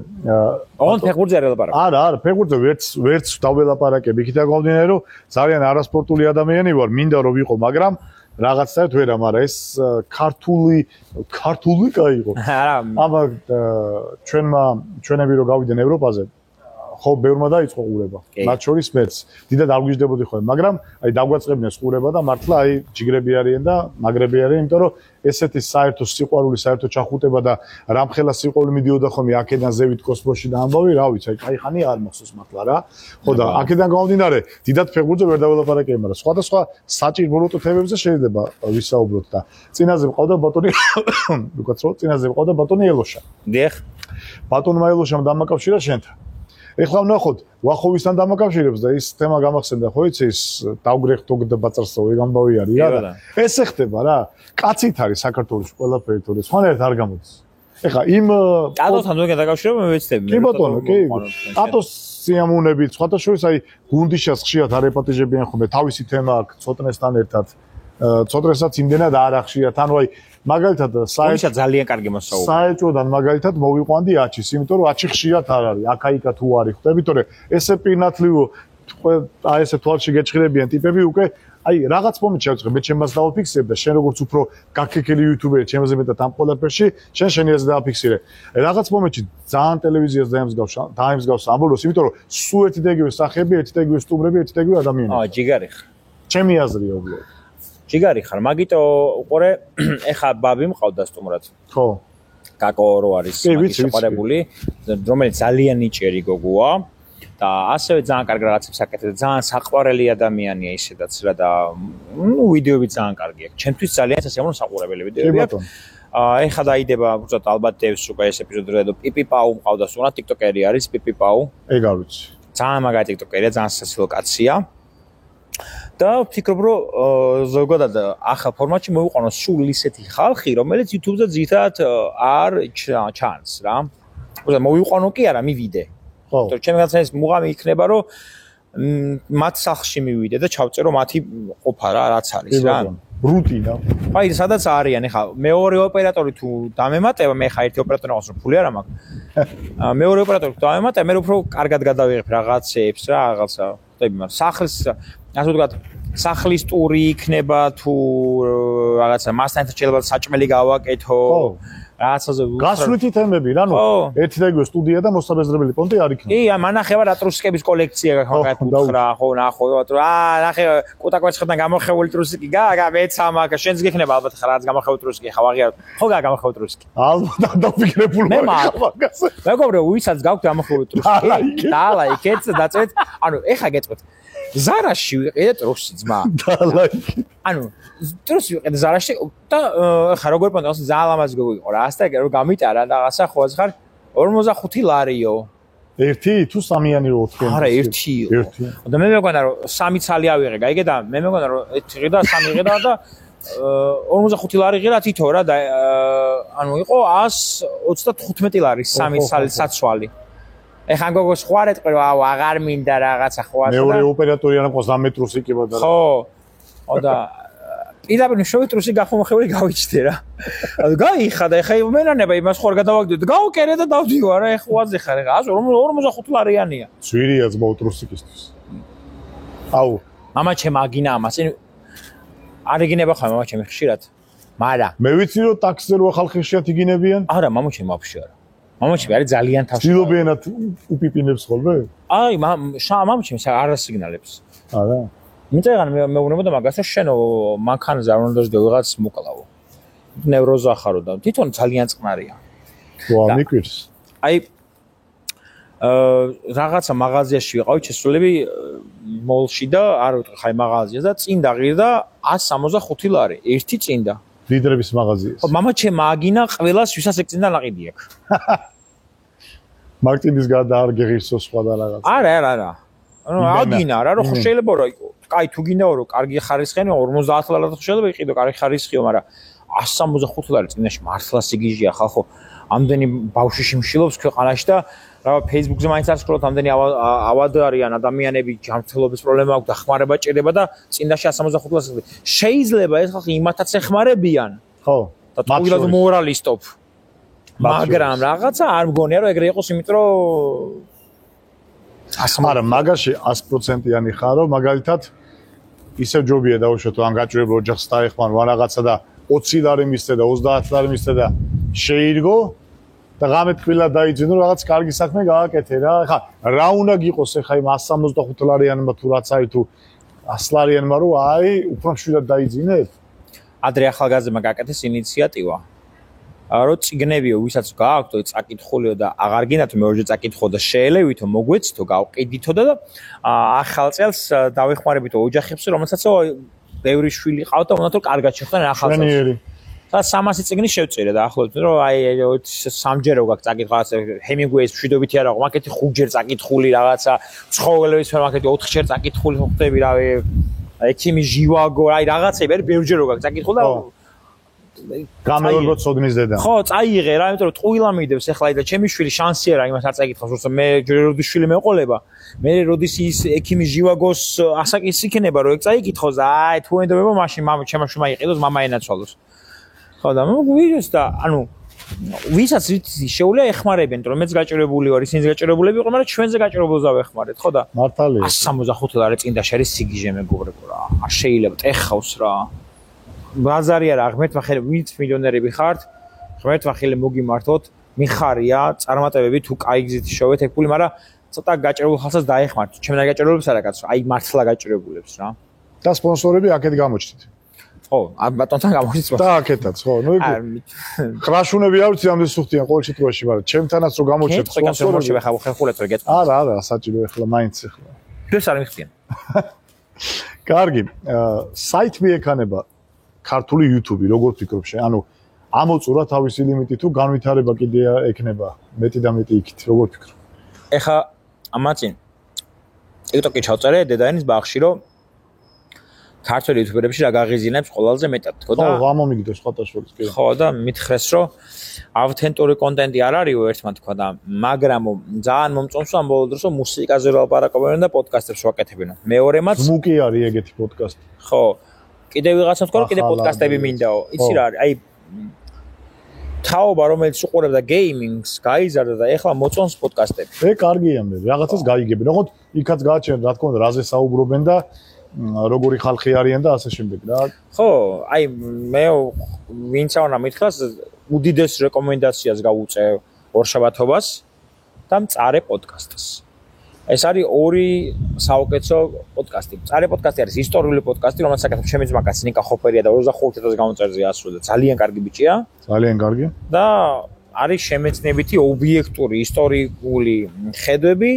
ოღონდ ფეხბურთზე არ ელაპარაკე. არა, ფეხბურთზე ვერც დაველაპარაკებ. იქით გამომდინარე რომ ძალიან არასპორტული ადამიანი ვარ, მინდა რომ ვიყო, მაგრამ რაღაცაებთ ვერა, მაგრამ ეს ქართული кайიყო. არა. აბა ჩვენები რომ გავიდნენ ევროპაზე ხო ბევრმა დაიწყო ყურება. მათ შორის მეც დიდად არ გვიждდებოდი ხოლმე, მაგრამ აი დაგვაწყებდნენ ყურება და მართლა აი ჯიგრები არიან და მაგრები არიან, იმიტომ რომ ესეთი საერთო სიყვარული, საერთო ჩახუტება და რამხელა სიყვარული მიდიოდა ხოლმე აქედან ზევით კოსმოსში და ამბავი, რა ვიცი, აი кайხანი არ მახსოვს მართლა რა. ხო და აქედან გამომდინარე, დიდად ფეხბურთზე ვერ დაველაპარაკე, მაგრამ სხვადასხვა საჭირო თემებზე შეიძლება ვისაუბროთ და წინაზე მყავდა ბატონი უკაც რო წინაზე მყავდა ბატონი ელოშა. დიახ. ბატონმა ელოშამ დამაკავშირა შენთან. ეხლა ვნახოთ ვახოვისთან დამაკავშირებს და ის თემა გამახსენდა ხო იცი ის დავგრეხტო და ბაწარსო ეგ ამბავი არის რა. ესე ხდება რა. კაცით არის საქართველოს ყველაფერი თორე სხვანაირად არ გამოდის. ეხლა იმ ტატოსთან ზოგადად დაკავშირება მე ვეცდები. კი ბატონო, კი. ტატოს სიამოვნებით, სხვათა შორის აი გუნდიშას ხშირად არ ეპატიჟებიან ხოლმე თავისი თემა აქვს ცოტნესთან ერთად. ცოტნესაც იმდენად არ ახშიათ. ანუ აი მაგალითად საერთოდ ძალიან კარგი მოსაუბრია. საერთოდან მაგალითად მოვიყვანდი აჩის, იმიტომ რომ აჩი ხშირად არ არის. აქა-იქა თუ არის, ხვდები, თორე ესე პირნათლიო აი ესე თვალში გეჭხირებიან ტიპები უკვე აი რაღაც მომენტში ავწერ მე ჩემს დავაფიქსირებ და შენ როგორც უფრო გაქეკელი იუთუბერი ჩემზე მეტად ამ ყველაფერში შენ შენი აზრი დააფიქსირე. რაღაც მომენტში ძალიან ტელევიზიას დაემსგავს ამბოლოს, იმიტომ რომ სულ ერთი და იგივე სახეები, ერთი და იგივე სტუმრები, ერთი და იგივე ადამიანები. ჯიგარი ხარ. ჩემი აზრია უბრალოდ. ჯიგარი ხარ, მაგიტო უყურე ეხა ბაბი მყავდა სტუმრად. ხო. კაკო რო არის მაგის შეყარებული, რომელიც ძალიან ნიჭიერი გოგოა. და ასევე ძალიან კარგი რაღაცებს აკეთებს, ძალიან საყვარელი ადამიანია ისედაც რა და ვიდეოები ძალიან კარგი აქვს. ჩემთვის ძალიან სასიამოვნო საყურებელი ვიდეოები აქვს. ეხლა დაიდება უბრალოდ ალბათ დევს უკვე ეს ეპიზოდი და პიპი პაუ მყავდა სულ, ტიკტოკერი არის პიპი პაუ. ეგ არ ვიცი. ძალიან მაგარი ტიკტოკერია, ძალიან სასაცილო კაცია. და ვფიქრობ, რომ ზოგადად ახალ ფორმატში მოვიყვანოს სულ ისეთი ხალხი, რომელიც YouTube-ზე ძირითადად არ ჩანს რა. უბრალოდ მოვიყვანო კი არა, მივიდე. თორე ჩემი განცდის მუღამი იქნება რომ მათ სახლში მივიდე და ჩავწერო მათი ყოფა რა რაც არის რა რუტინა აი სადაც არიან ეხა მეორე ოპერატორი თუ დამემატება მე ხა ერთი ოპერატორი აქვს რომ ფული არ მაქვს მეორე ოპერატორი თუ დამემატება მე უფრო კარგად გადავიღებ რაღაცებს რა რაღაცა ხტები მაგრამ სახლის ასე ვთქვათ სახლის ტური იქნება თუ რაღაცა მასთან ერთად შეიძლება საჭმელი გავაკეთო რაღაცაზე გასვლითი თემები რა ნუ ერთი და იგივე სტუდია და მოსაბეზრებელი პონტი არ იქნება. კი, მანახევა რატრუსკების კოლექცია მაგათ უთხრა, ხო, ნახო, ნახე კუტაკოცხიდან გამოხეული ტრუსკი, გაგა მეცამა, შენს გიქნება ალბათ ხარ რაც გამოხეული ტრუსკი, ხა ვაღიარ. ხო, გაგა გამოხეული ტრუსკი. ალბათ დაფიქრებული მაგას. მეგობრებო, ვისაც გაქვთ გამოხეული ტრუსკი, დალაიქეთ და დაწვეთ. ანუ ეხა გეტყვით. ზარაში ვიყიდე ტრუსი ძმა. დალაიქეთ. ანუ ტრუსი ვიყიდე ზარაში და ხა როგორ პონტოს ძალიან ლამაზი გოგო იყო რა. ასთა რომ გამიტარა რაღაცა ხო ხარ 45 ლარიო. ერთი თუ სამიანი რო 4? არა, ერთი იყო. და მე მეგონა რომ 3 ცალი ავიღე, გაიგე და მე მეგონა რომ 1 ღირდა, 3 ღირდა და 45 ლარი ღირა თითო რა და ანუ იყო 135 ლარი 3 ცალი საცვალი. ეხა გოგოს ხوارეთ ყირო, აუ აღარ მინდა რაღაცა ხوار და მეორე ოპერატორი არა 20 მეტროს იქება და ხო. და პირდაპირ შოვიტრუსი გახმოხეული გავიჩდე რა. ანუ გაიხა და ეხა მენანება იმას ხوار გადავაგდო. გავუკერე და დავდივარ რა ეხა ვაზე ხარ ეხა 45 ლარიანია. ძვირია ძმაო ტრუსიკისთვის. აუ, მამა ჩემ აგინა ამას. არიგინება ხარ მამა ჩემი ხშირად. მარა. მე ვიცი რომ ტაქსზე რო ხალხი ხშირად იგინებიან? არა, მამა ჩემ ვაფშე არა. მამა ჩემი არის ძალიან თავში. ცდილობიანად უპიპინებს ხოლმე? აი, მამა ჩემი არ ასიგნალებს. არა. მიწეგან მე უნებოდა მაგას რომ შენო მანქანაზე არ უნდა დაждო ვიღაც მოკლავო. ნევროზა ხარო და თვითონ ძალიან წყნარია. ვა, მიკვირს. აი რაღაცა მაღაზიაში ვიყავი შესრულები მოლში და არ ვიტყვი ხაი მაღაზია და წინ დაღირდა 165 ლარი. ერთი წინდა. ლიდრების მაღაზიას. ხო, მამა ჩემ აგინა ყველას ვისაც ეგ წინდა ნაყიდი აქვს. მარტინის გარდა არ გეღირსო სხვა და რაღაც. არა. ანუ აგინა რა რომ შეიძლება რა იყო. კაი თუ გინდაო რომ კარგი ხარისხიანი 50 ლარად შეიძლება იყიდო კარგი ხარისხიო, მაგრამ 165 ლარი წინაში მართლა სიგიჟია ხალხო. ამდენი ბავშვი შიმშილობს ქვეყანაში და რა Facebook-ზე მაინც არ სკროლობთ, ამდენი ავად არიან ადამიანები, ჯანმრთელობის პრობლემა აქვს, დახმარება ჭირდება და წინდაში 165 ლარი. შეიძლება ეს ხალხი იმათაც ეხმარებიან. ხო. და თუილად მორალისტობ. მაგრამ რაღაცა არ მგონია რომ ეგრე იყოს, იმიტომ რომ არა, მაგაში 100%-იანი ხარო, მაგალითად ისევ ჯობია დაუშვათ ან გაჭირებულ ოჯახს დაეხმარ რა რაღაცა და 20 ლარი მისცე და 30 ლარი მისცე და შეირგო და ღამე თბილად დაიძინო რაღაც კარგი საქმე გააკეთე რა. ხა რა უნდა გიყოს ხა იმ 165 ლარიანმა თუ რაც არის თუ 100 ლარიანმა რომ აი უფრო მშვიდად დაიძინებ. ადრე ახალგაზრდა გააკეთეს ინიციატივა. რომ წიგნებიო ვისაც გააქვთო წაკითხულიო და აღარ გინდათ მეორჯერ წაკითხო და შეელევითო მოგვეცითო გავყიდითო და ახალ წელს დავეხმარებითო ოჯახებს რომელსაც ბევრი შვილი ყავთ და უნდათ რომ კარგად შეხვდნენ ახალ წელს. და 300 წიგნი შევწირე და ახლობთ რომ აი სამჯერ რო გაქვს წაკითხვა ჰემინგუეის მშვიდობითი არა მაგეთი 5 ჯერ წაკითხული რაღაცა ცხოველების მაგეთი 4 ჯერ წაკითხული ხდები რავი ექიმი ჟივაგო აი რაღაცები არის ბევრჯერ რო გაქვს წაკითხული და გამეორებოდ სოდნის დედა. ხო, წაიღე რა, იმიტომ რომ ტყუილა მიდევს ახლა და ჩემი შვილი შანსი არა იმას არ წაიკითხავს, რომ მე როდის შვილი მეყოლება. მე როდის ის ექიმი ჟივაგოს ასაკის იქნება, რომ ეგ წაიკითხოს და აი თუ ენდობება მაშინ ჩემმა შვილმა იყიდოს, მამა ენაცვალოს. ხო და ვიდეოს და ანუ ვისაც შეუძლია ეხმარებიან, რომ მეც გაჭირებული ვარ, ისინიც გაჭირებულები იყო, მაგრამ ჩვენზე გაჭირებულს დავეხმარეთ, ხო და მართალია. 165 ლარი წინ და შერის სიგიჟე მეგობრებო რა. არ შეიძლება ტეხავს რა. ბაზარი არა, ღმერთმა ხელი, ვინც მილიონერები ხართ, ღმერთმა ხელი მოგიმართოთ, მიხარია, წარმატებები თუ კაი გზით შევეთ ეგ ფული, მაგრამ ცოტა გაჭირებულ ხალხსაც დაეხმართ. ჩემ და გაჭირებულებს არა კაცო, აი მართლა გაჭირებულებს რა. და სპონსორები აქეთ გამოჩნდით. ხო, ბატონთან გამოჩნდით. და აქეთაც, ხო, ნუ იქ ხრაშუნები არ ვიცი ამდენ სუხტიან ყოველ შემთხვევაში, მაგრამ ჩემთანაც რო გამოჩნდეთ სპონსორები ხეხულეთ რა გეტყვი. არა, საჭირო ახლა მაინც ახლა. ეს არ მიხდიან. კარგი, საით მიექანება ქართული YouTube-ი, როგორ ფიქრობ შენ? ანუ ამოწურა თავისი ლიმიტი თუ განვითარება კიდე ექნება მეტი და მეტი იქით, როგორ ფიქრობ? ეხა ამაცინ TikTok-ი ჩავწერე დედაენის ბაღში, რომ ქართული იუთუბერებში რა გაღიზიანებს ყველაზე მეტად, თქო და ხო, ამომიგდოს სხვადასხვა კი. ხო და მითხრეს, რომ ავთენტური კონტენტი არ არისო ერთმა თქვა და მაგრამ ძალიან მომწონს ამ ბოლო დროს რომ მუსიკაზე ვლაპარაკობენ და პოდკასტებს ვაკეთებენ. მეორემაც ზმუკი არის ეგეთი პოდკასტი. ხო. კიდე ვიღაცამ თქვა რომ კიდე პოდკასტები მინდაო. იცი რა არის? აი თაობა რომელიც უყურებდა გეიმინგს, გაიზარდა და ეხლა მოწონს პოდკასტები. კარგია მე, რაღაცას გაიგებენ. როგორც იქაც გააჩერენ, რა თქმა უნდა, რაზე საუბრობენ და როგორი ხალხი არიან და ასე შემდეგ რა. ხო, აი მე ვინც აღნა მითხრას უდიდეს რეკომენდაციას გავუწე ორშაბათობას და მწარე პოდკასტს. ეს არის ორი საუკეთესო პოდკასტი. მწარე პოდკასტი არის ისტორიული პოდკასტი, რომელსაც აკეთებს ჩემი ძმაკაც ნიკა ხოფერია და 25000 გამოწერზე ასრულა. ძალიან კარგი ბიჭია. ძალიან კარგი. და არის შემეცნებითი ობიექტური ისტორიული ხედვები,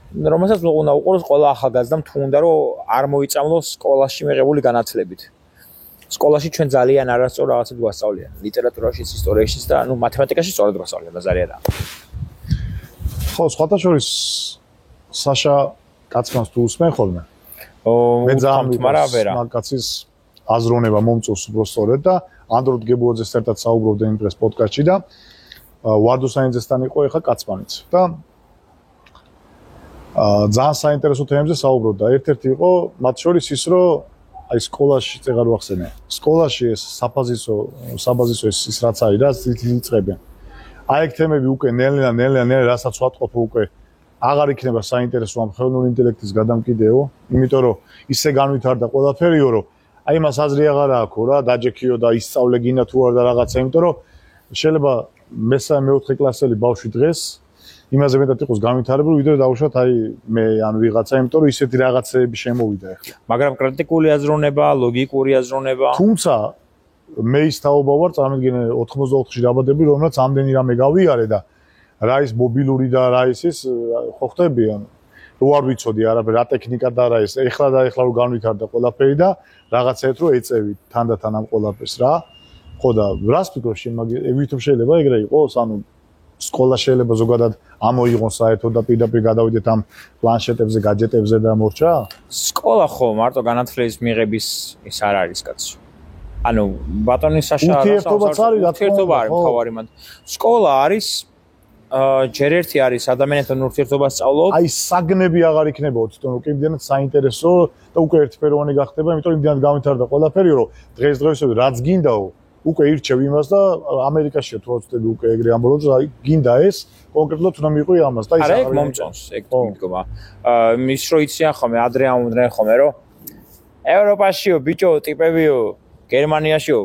რომელსაც უნდა უყუროს ყველა ახალგაზრდამ თუ უნდა რომ არ მოიწამლოს სკოლაში მიღებული განათლებით. სკოლაში ჩვენ ძალიან არასწორ რაღაცებს გვასწავლიან. ლიტერატურაშიც, ისტორიაშიც და ნუ მათემატიკაში სწორად გვასწავლიან და ზარია რა. ხო, სხვათა შორის საშა კაცმანს თუ უსმენ ხოლმე? მე ძალიან მაგრამ მაგაცის აზროვნება მომწონს უბრალოდ სწორედ და ანდროდ გებუაძეს ერთად საუბრობდნენ იმ დღეს პოდკასტში და ვარდუსაინძესთან იყო ეხა კაცმანიც და ძალიან საინტერესო თემებზე საუბრობდა. ერთ-ერთი იყო მათ შორის ის, რომ აი სკოლაში წეგარ ვახსენე. სკოლაში ეს საბაზისო ის რაც არის და იწყებენ. აი ეგ თემები უკვე ნელ-ნელა რასაც ვატყობ უკვე აღარ იქნება საინტერესო ამ ხელოვნური ინტელექტის გადამკიდეო, იმიტომ რომ ისე განვითარდა ყველაფერიო, რომ აი მას აზრი აღარ აქვს რა, დაჯექიო და ისწავლე გინდა თუ არა და რაღაცა, იმიტომ რომ შეიძლება მესამე-მეოთხე კლასელი ბავშვი დღეს იმაზე მეტად იყოს განვითარებული, ვიდრე დაუშვათ აი მე ან ვიღაცა, იმიტომ რომ ისეთი რაღაცეები შემოვიდა ახლა. მაგრამ კრიტიკული აზროვნება, ლოგიკური აზროვნება. თუმცა მე ის თაობა ვარ, წარმოგიდგენე 84-ში დაბადებული, რომელსაც ამდენი რამე გავიარე და რა ის მობილური და რა ის ხო ხტები ან რო არ ვიცოდი არაფერი, რა ტექნიკა და რა ის. ეხლა რო განვითარდა ყველაფერი და რაღაცაეთ რო ეწევი თანდათან ამ ყველაფერს რა. ხო და რას ფიქრობ შენ YouTube შეიძლება ეგრე იყოს, ანუ სკოლა შეიძლება ზოგადად ამოიღონ საერთოდ და პირდაპირ გადავიდეთ ამ პლანშეტებზე, გაჯეტებზე და მორჩა? სკოლა ხო მარტო განათლების მიღების ის არ არის კაცო. ანუ ბატონი საშა ურთიერთობა არის მთავარი მანდ. სკოლა არის ჯერ ერთი არის ადამიანთან ურთიერთობას სწავლობ. აი საგნები აღარ იქნება თვითონ უკვე იმდენად საინტერესო და უკვე ერთფეროვანი გახდება, იმიტომ რომ იმდენად განვითარდა ყველაფერი, რომ დღესდღეობით რაც გინდაო უკვე ირჩევ იმას და ამერიკაშია თუ ვწდები უკვე ეგრე ამბობთ, აი გინდა ეს კონკრეტულად უნდა მიყვი ამას და ის არა ეგ მომწონს, ეგ მიდგომა. ის რო იციან ხოლმე ადრე ამბობდნენ ხოლმე რომ ევროპაშიო ბიჭო ტიპებიო, გერმანიაშიო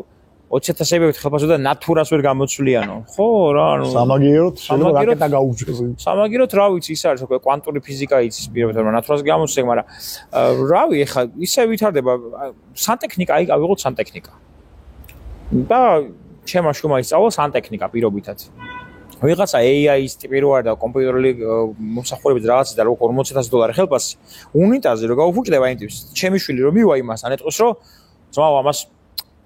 20000-ებით ხელფასო და ნატურას ვერ გამოცვლიანო. ხო რა, ანუ სამაგიეროდ შეიძლება რაკეტა გაუჩეს. სამაგიეროდ რა ვიცი, ის არის უკვე კვანტური ფიზიკა იცის პირობითად, რომ ნატურას გამოცვლენ, მაგრამ რავი, ეხა ისე ვითარდება სანტექნიკა, აი ავიღოთ სანტექნიკა. და ჩემმა შრომა ისწავლა სანტექნიკა პირობითად. ვიღაცა AI-ის ტიპი რო არის და კომპიუტერული მომსახურებით რაღაცა და რო $40000 ხელფასი, უნიტაზე რო გაუფუჭდება იმ ტიპს. ჩემი შვილი რომ მივა იმასთან ეტყვის რომ ძმაო ამას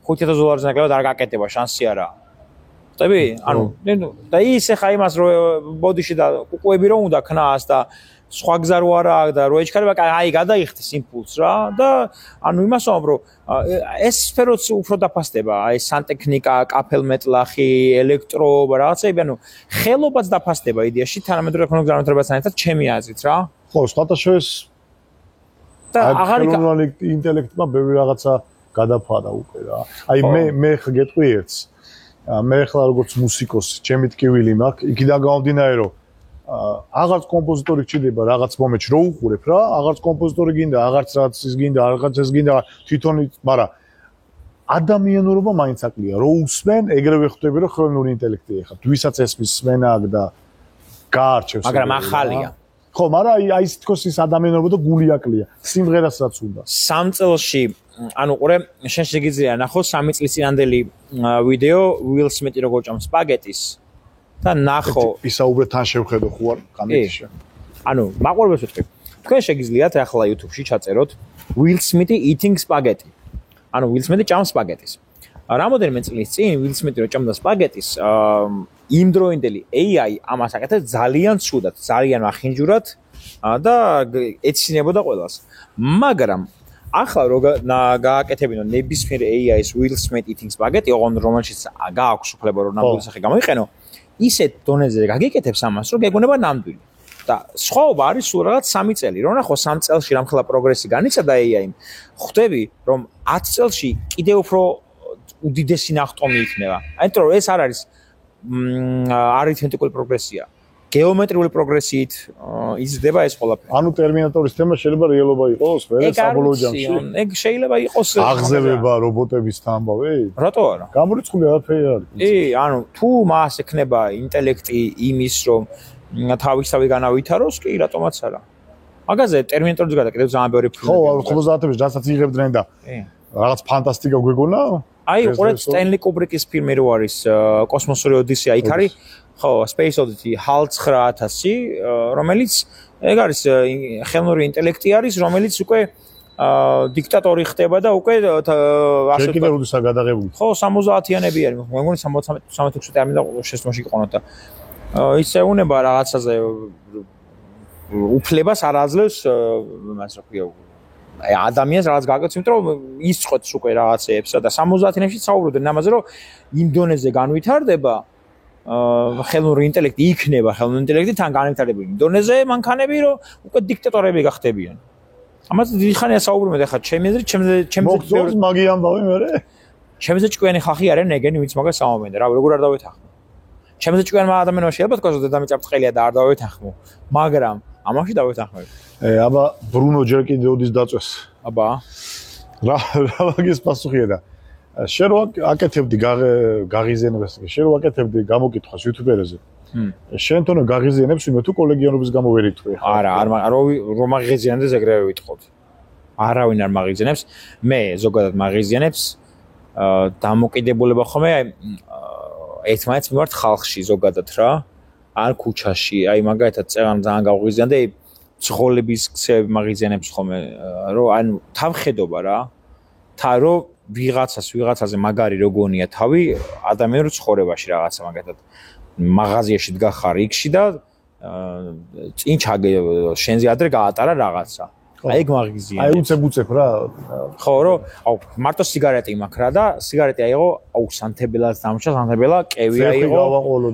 $5000 ნაკლებად არ გაკეთება, შანსი არაა. ხტები? ანუ და ის ეხა იმას რო ბოდიში და კუკუები რო უნდა ქნას და სხვა გზა რო არა აქვს და რო ეჩქარება, აი გადაიხდეს იმპულს რა და ანუ იმას ვამბობ, რომ ეს სფეროც უფრო დაფასდება, აი სანტექნიკა, კაფელმეტლახი, ელექტროობა, რაღაცები, ანუ ხელობაც დაფასდება იდეაში თანამედროვე ტექნოლოგიასთან ერთად ჩემი აზრით რა. ხო, სხვათა შორის და აღარ ინტელექტმა ბევრი რაღაცა გადაფარა უკვე რა. აი მე გეტყვი ერთს. მე ხლა როგორც მუსიკოსი, ჩემი ტკივილი მაქვს, იქიდან გამომდინარე რომ აღარც კომპოზიტორი გჭირდება რაღაც მომენტში რო უყურებ რა, აღარც კომპოზიტორი გინდა, აღარც რაღაც ის გინდა, აღარც ეს გინდა, თვითონ, მაგრამ ადამიანურობა მაინც აკლია. რო უსმენ, ეგრევე ხვდები რომ ხელოვნური ინტელექტია ხარ. ვისაც ესმის სმენა აქვს და გაარჩევს. მაგრამ ახალია. ხო, მაგრამ აი ის თქოს ის ადამიანურობა და გული აკლია. სიმღერასაც უნდა. 3 წელში ანუ ყურე, შენ შეგიძლია ნახო 3 წლის წინანდელი ვიდეო Will Smith-ი როგორ ჭამს სპაგეტის და ნახო ისაუბრე თან შევხედო ხო არ კამერაში. ანუ მაყურებელს ვიტყვი. თქვენ შეგიძლიათ ახლა YouTube-ში ჩაწეროთ Will Smith eating spaghetti. ანუ Will Smith ჭამს სპაგეტის. რამოდენიმე წლის წინ Will Smith-ი რო ჭამდა სპაგეტის, იმდროინდელი AI ამას აკეთებს ძალიან ცუდად, ძალიან ახინჯურად და ეცინებოდა ყველას. მაგრამ ახლა რო გააკეთებინო ნებისმიერ AI-ს Will Smith eating spaghetti, რომელშიც გააქვს უფლება რომ ნამდვილი სახე გამოიყენო, ისეთ დონეზე გაგიკეთებს ამას, რომ გეგონება ნამდვილი. და სხვაობა არის სულ რაღაც 3 წელი. რო ნახო 3 წელში რამხელა პროგრესი განიცადა AI-მ, ხვდები რომ 10 წელში კიდევ უფრო უდიდესი ნახტომი იქნება. აიტყვი რომ ეს არ არის არითმეტიკული პროგრესია. გეომეტრიული პროგრესიით იზრდება ეს ყველაფერი. ანუ ტერმინატორის თემა შეიძლება რეალობა იყოს, ვერა საბოლოო ჯამში. ეგ შეიძლება იყოს აღზევება რობოტების თამბავი? რატო არა? გამორიცხული არაფერი არ არის. ანუ თუ მას ექნება ინტელექტი იმის რომ თავისთავად განავითაროს, კი რატომაც არა. მაგაზე ტერმინატორის გარდა კიდევ ძალიან ბევრი ფილმები. ხო, 90-ების რასაც იღებდნენ და რაღაც ფანტასტიკა გვეგონა? აი, ყურეთ სტენლი კუბრიკის ფილმი რო არის კოსმოსური ოდისეა, იქ არის ხო, Space Odyssey HAL 9000, რომელიც ეგ არის ხელოვნური ინტელექტი არის, რომელიც უკვე დიქტატორი ხდება და უკვე ასე კიდევ როდესაც გადაღებული. ხო, 70-იანები არის. მე მგონი 76 არ მინდა შესწმოში გიყონოთ და ისე უნება რაღაცაზე უფლებას არ აძლევს მას რა ქვია აი ადამიანს რაღაც გააკეთებს, იმიტომ რომ ისწყვეტს უკვე რაღაცეებსა და 70-იანებში საუბრობდნენ ამაზე, რომ იმ დონეზე განვითარდება ხელოვნური ინტელექტი იქნება ხელოვნური ინტელექტი თან განვითარებული დონეზე მანქანები რომ უკვე დიქტატორები გახდებიან. ამაზე დიდი ხანია საუბრობენ ახლა ჩემი აზრით მოგწონს მაგი ამბავი მერე? ჩემზე ჭკვიანი ხალხი არიან ეგენი ვინც მაგას ამბობენ და რა როგორ არ დავეთანხმო. ჩემზე ჭკვიანმა ადამიანმა შეიძლება თქვა რომ დედამიწა ბრწყელია და არ დავეთანხმო, მაგრამ ამაში დავეთანხმები. აბა ბრუნო ჯერ კიდევ ოდის დაწვეს. აბა რა მაგის პასუხია და შენ რო აკეთებდი გაღიზიანებას, შენ რო აკეთებდი გამოკითხვას YouTube-ზე. შენ თვითონ გაღიზიანებს იმე თუ კოლეგიანობის გამო ვერ იტყვი. არა, რომ მაღიზიანდეს ეგრევე ვიტყობ. არავინ არ მაღიზიანებს, მე ზოგადად მაღიზიანებს დამოკიდებულება ხომ ერთმანეთს მიმართ ხალხში ზოგადად რა, ან ქუჩაში, აი მაგალითად წეღან ძალიან გავღიზიანდი ცხოველების ქსევები მაღიზიანებს ხომ რომ ანუ თავხედობა რა, რომ ვიღაცაზე მაგარი როგორია თავი ადამიანურ ცხოვრებაში რაღაცა მაგათად მაღაზიაში დგახარ იქში და წინ ჩაგე შენზე ადრე გაატარა რაღაცა. აი ეგ მაღაზია. აი უცებ რა. ხო, რომ აუ მარტო სიგარეტი მაქვს რა და სიგარეტი აიღო, აუ სანთებელას დამშა, სანთებელა კევი აიღო.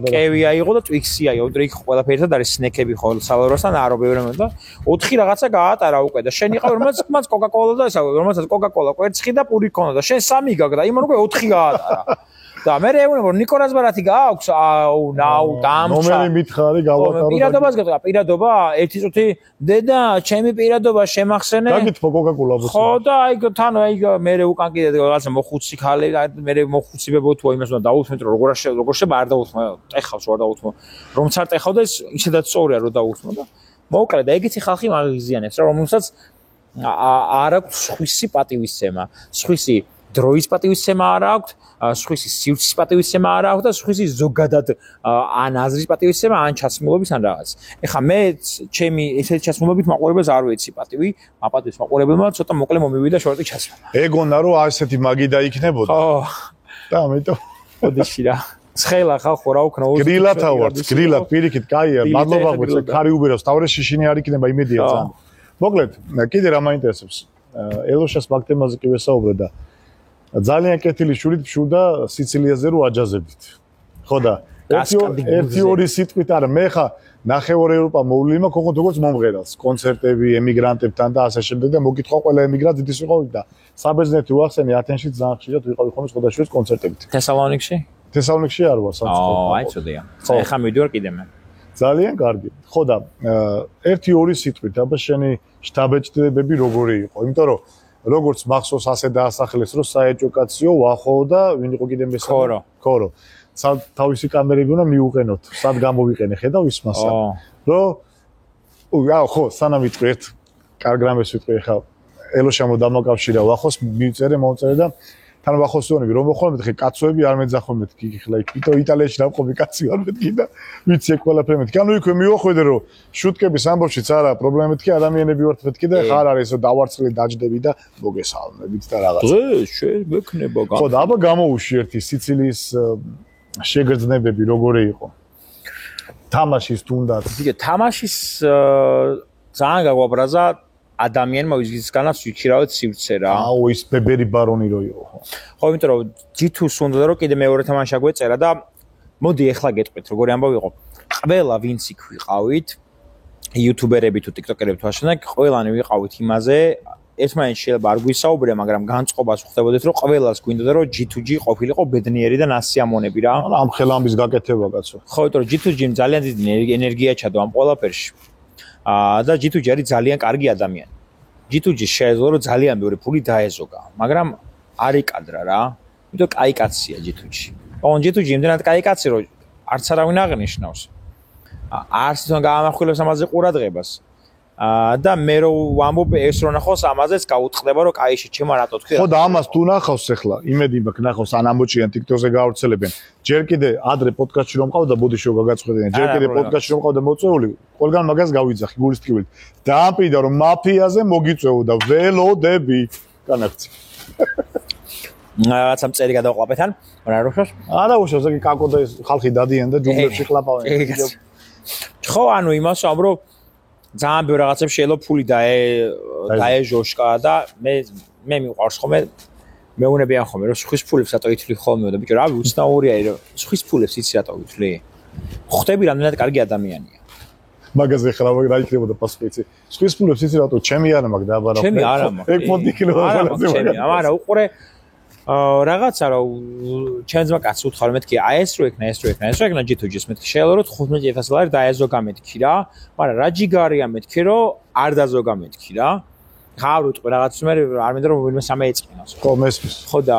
კევი აიღო და ტვიქსი აიღო. და იქ ყველაფერთან არის სნეკები ხო, სალოროსთან არობებრემ და 4 რაღაცა გაატარა უკვე და შენ იყავ რომელსაც კოკა-კოლა და ესა რომელსაც კოკა-კოლა კვერცხი და პური ქონდა და შენ 3 გაგდა, იმან უკვე 4 გაატარა. და მე ეუბნება რომ ნიკო რაზბარათი გააქვს აუ ნაუ დამჭა ნომერი მითხარი გავატარო პირადობას გეტყვი პირადობა ერთი წუთი დედა ჩემი პირადობა შემახსენე გაგითხრა კოკა-კოლა ბოსი ხო და აი თან აი მე უკან კიდე რაღაცა მოხუცი ხალე მე მოხუცი ბებო თუ იმას უნდა დაუთმო როგორ შეიძლება არ დაუთმო ტეხავს ვარ დაუთმო რომ წარ ტეხავდეს ისედაც სწორია რომ დაუთმო და მოუკლე და ეგეთი ხალხი მაგიზიანებს რა რომელსაც არ აქვს სხვისი პატივისცემა სხვისი დროის პატივისცემა არ აქვს, სხვისი სივრცის პატივისცემა არ აქვს და სხვისი ზოგადად ან აზრის პატივისცემა, ან ჩასმულობის ან რაღაც. ეხლა მე ჩემი ესეთი ჩასმულობით მაყურებელს არ ვიცი პატივი, მაპატივის მაყურებელმა ცოტა მოკლე მომივიდა შორტი ჩასმა. ეგონა რომ ასეთი მაგი დაიქნებოდა. ხო. და ამიტომ ოდიში რა. ცხელა ხალხო რა უქნა გრილათა ვართ, გრილად პირიქით, კაია, მადლობა გუწე, ქარი უბერავს, თავრე შიშინი არ იქნება იმედია ძალიან. მოკლედ, კიდე რა მაინტერესებს? ელოშას მაგ თემაზე კი ვესაუბრე და ძალიან კეთილი შურით ფშურდა სიცილიაზე რო აჯაზებდით. ხო და ერთი-ორი სიტყვით არა, მე ხა ნახევარ ევროპა მოვლილი მაქვს ოღონდ როგორც მომღერალს, კონცერტები, ემიგრანტებთან და ასე შემდეგ და მოგითხვა ყველა ემიგრანტ დიდის ვიყავით და საბერძნეთი უახსენე ათენში ძალიან ხშირად ვიყავი ხოლმე სხვადასხვა კონცერტებით. თესალონიკში? თესალონიკში არ ვარ საწყო. აი ცუდია. ეხა მივიდივარ კიდე მე. ძალიან კარგი. ხო და ერთი-ორი სიტყვით აბა შენი შტაბ-ეჭვდებები როგორი იყო? იმიტომ რომ როგორც მახსოვს ასე დაასახლეს რომ საეჯუკაციო ვახო და ვინ იყო კიდე მესამე? ქორო. თავისი კამერები უნდა მიუყენოთ. სად გამოვიყენე ხედავ ის მასა. რომ ხო, სანამ ვიტყვი ერთ კარგ რამეს ვიტყვი ხა ელოშა მომდამოკავშირა ვახოს მივწერე მომწერე და თან ვახოსონები რომ მოხოლმე ხე კაცოები არ მეძახომეთ კი ხლა იქ იტალიაში დამყობი კაცი არ მეთქი და ვიცი ეგ ყველაფერი მეთქი. ანუ იქვე მივახვედე რომ შუტკების ამბავშიც არა პრობლემა მეთქი ადამიანები ვართ მეთქი და ხარ არის რომ დავარცხლი დაждები და მოგესალმებით და რაღაც. მექნება ხო და აბა გამოუში ერთი სიცილიის შეგრძნებები როგორი იყო? თამაშის თუნდაც. იგი თამაშის ძალიან გაგვაბრაზა ადამიანმა ვიზისგანაც ვიჩირავეთ სივრცე რა. აუ ის ბებერი ბარონი რო იყო. ხო, იმიტომ რომ G2-ს უნდა რომ კიდე მეორე თამაში აგვეწერა და მოდი ახლა გეტყვით როგორი ამბავი იყო. ყველა ვინც იქ ვიყავით, იუთუბერები თუ ტიკტოკერები თუ ასე, ყველანი ვიყავით იმაზე, ერთმანეთს შეიძლება არ გვისაუბრია, მაგრამ განწყობას ვხვდებოდეთ, რომ ყველას გვინდოდა რომ G2G ყოფილიყო ბედნიერი და ნასიამონები რა. ამ ხელამბის გაკეთება კაცო. ხო, იმიტომ რომ G2G-მ ძალიან დიდი ენერგია ჩადო ამ ყველაფერში. და G2G არის ძალიან კარგი ადამიანი. G2G შეეძლო რომ ძალიან ბევრი ფული დაეზოგა, მაგრამ არ იკადრა რა. იმიტომ კაი კაცია G2G. ოღონდ G2G იმდენად კაი კაცი რომ არც არავინ აღნიშნავს. არც თვითონ გაამახვილებს ამაზე ყურადღებას. და მე რო ვამბობ ეს რო ნახავს ამაზეც გაუტყდება რომ კაი შეჩემა რატო თქვი. ხო და ამას თუ ნახავს ახლა, იმედი მაქვს ნახავს ან ამოჭიან TikTok-ზე გაავრცელებენ. ჯერ კიდე ადრე პოდკასტში რომ მყავდა ბოდიშო გაგაწყვეტენ. ჯერ კიდე პოდკასტში რომ მყავდა მოწვეული, ყველგან მაგას გავიძახი გულის ტკივილით. დაამპირდა რომ მაფიაზე მოგიწვევდა ველოდები. განაგცი. რაღაცა წერი გადავყვაპეთან, რა როშოს? არა უშავს, ეგ კაკო და ხალხი დადიან და ჯუნგლებში ყლაპავენ. ხო, ანუ იმას ვამ რომ ძალიან ბევრ რაღაცებს შეიძლება ფული დაეჟოშკა და მე მიყვარს ხოლმე მეუნებიან ხოლმე რომ სხვის ფულებს რატო ითვლი ხოლმე და ბიჭო რავი უცნაურია რომ სხვის ფულებს იცი რატო ითვლი ხვდები რამდენად კარგი ადამიანია მაგაზე ხლა რა იქნებოდა პასუხი იცი სხვის ფულებს იცი რატო ჩემი არა მაგ და აბარა ჩემი არა მაგ ეგ პონტი იქნება ჩემი არა უყურე რაღაცა რომ ჩემზმა კაცს უთხარ მეთქი აი ეს რო ეკნა ეს რო ეკნა G2G-ს მეთქი შეიძლება რომ 15000 ლარი დაეზოგა მეთქი რა მაგრამ რა ჯიგარია მეთქი რომ არ დაზოგა მეთქი რა ხა არ ვიტყვი რაღაც მე არ მინდა რომ ვინმე სამე ეწყინოს ხო მესმის ხო და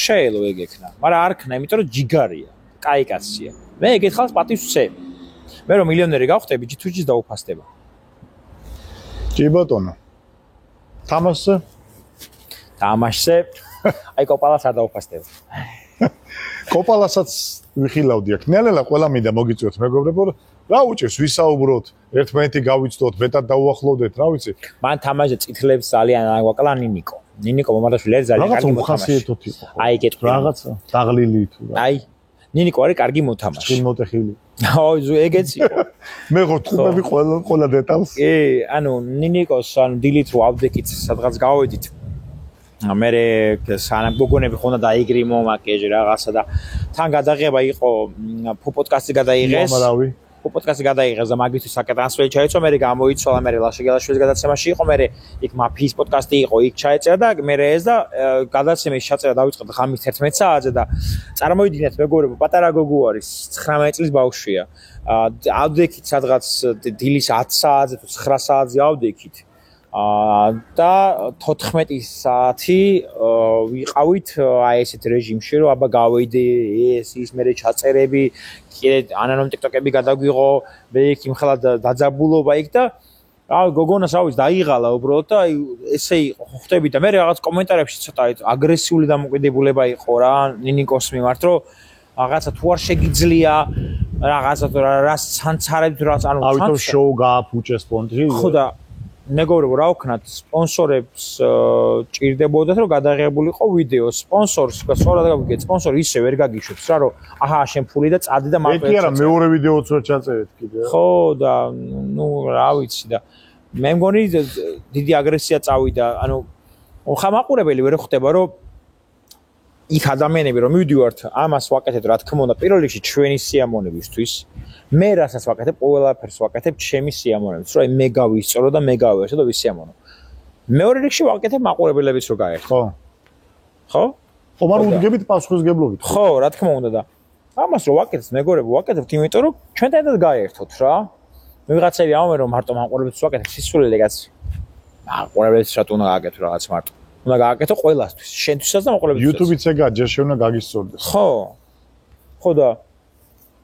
შეიძლება ეგ ეკნა მაგრამ არ ქნა იმიტომ რომ ჯიგარია კაი კაცია მე ეგეთ ხალხს პატივს ვცემ მე რომ მილიონერი გავხდები G2G-ს დაუფასდება კი ბატონო თამაშზე აი კოპალას არ დაუფასდება. კოპალასაც ვიხილავდი აქ. ნელა ყველა მინდა მოგიწევთ მეგობრებო, რა უჭირს ვისაუბროთ, ერთმანეთი გავიცდოთ, მეტად დაუახლოვდეთ, რა ვიცი. მან თამაშზე წითლებს ძალიან აგვაკლა ნინიკო. ნინიკო მომარაშვილი არის ძალიან კარგი მოთამაშე. რაღაცა ხასიათოთ იყო. აი გეტყვი. რაღაცა დაღლილი თუ რა. აი ნინიკო არის კარგი მოთამაშე. ხილმოტეხილი. ოი ეგეც იყო. მე ხო თუმები ყველა დეტალს. კი, ანუ ნინიკოს ან დილით რო ავდექით სადღაც გავედით. მერე სანამ გოგონები ხონდა დაიგრიმო მაკიაჟი რაღაცა და თან გადაღება იყო პოდკასტი გადაიღეს პოდკასტი გადაიღეს და მაგისთვის საკეტრანსფერი ჩაეწვა მერე გამოიცვალა მერე ლაშეგელაშვილის გადაცემაში იყო მერე იქ მაფიის პოდკასტი იყო იქ ჩაეწერა და მერე ეს და გადაცემის ჩაწერა დავიწყეთ ღამის 11 საათზე და წარმოიდგინეთ მეგობრებო პატარა გოგო არის 19 წლის ბავშვია ავდექით სადღაც დილის 10 საათზე თუ 9 საათზე ავდექით და 14 საათი ვიყავით აი ესეთ რეჟიმში რომ აბა გავეიდე ის მერე ჩაწერები კიდე ანანომ ტიკტოკები გადაგვიღო მე იქ იმხელა დაძაბულობა იქ და რა გოგონას რა ვიცი დაიღალა უბრალოდ და აი ესე იყო ხვდები და მე რაღაც კომენტარებში ცოტა აგრესიული დამოკიდებულება იყო რა ნინიკოს მიმართ რომ რაღაცა თუ არ შეგიძლია რაღაცა რა სანცარებით რაღაც ანუ ავიტო შოუ გააფუჭეს პონტში ხო და მეგობრებო, რა ვქნათ, სპონსორებს ჭირდებოდათ, რომ გადაღებულიყო ვიდეო. სპონსორს, სწორად გავიგეთ, სპონსორი ისე ვერ გაგიშვებს რა, რომ აჰა, შენ ფული და წადი და მე კი არა, მეორე ვიდეოც ვერ ჩაწერეთ კიდე. ხო და ნუ რა ვიცი და მე მგონი დიდი აგრესია წავიდა, ანუ ხამაყურებელი ვერ ხვდება, რომ იქ ადამიანები რომ მივდივართ, ამას ვაკეთებ, რა თქმა უნდა, პირველ რიგში ჩვენი სიამონებისთვის. მე რასაც ვაკეთებ, ყველაფერს ვაკეთებ ჩემი სიამონებით, რომ მე გავისწორო და მე გავერთო და ვისიამონო. მეორე რიგში ვაკეთებ მაყურებელებს რო გაერთო. ხო. ხო? ხო, მაგრამ უდგებით პასუხისგებლობით. ხო, რა თქმა უნდა და ამას რო ვაკეთებ, მეგობრებო, ვაკეთებთ იმიტომ რომ ჩვენთან ერთად გაერთოთ რა. ვიღაცები ამბობენ რომ მარტო მაყურებელებს ვაკეთებ, სისულელე კაცი. მაყურებელებს რატო უნდა გააკეთო რაღაც მარტო. უნდა გააკეთო ყველასთვის, შენთვისაც და მაყურებელთვისაც. YouTube-იც ეგაა, ჯერ შეუნა გაგისწორდეს. ხო. ხო და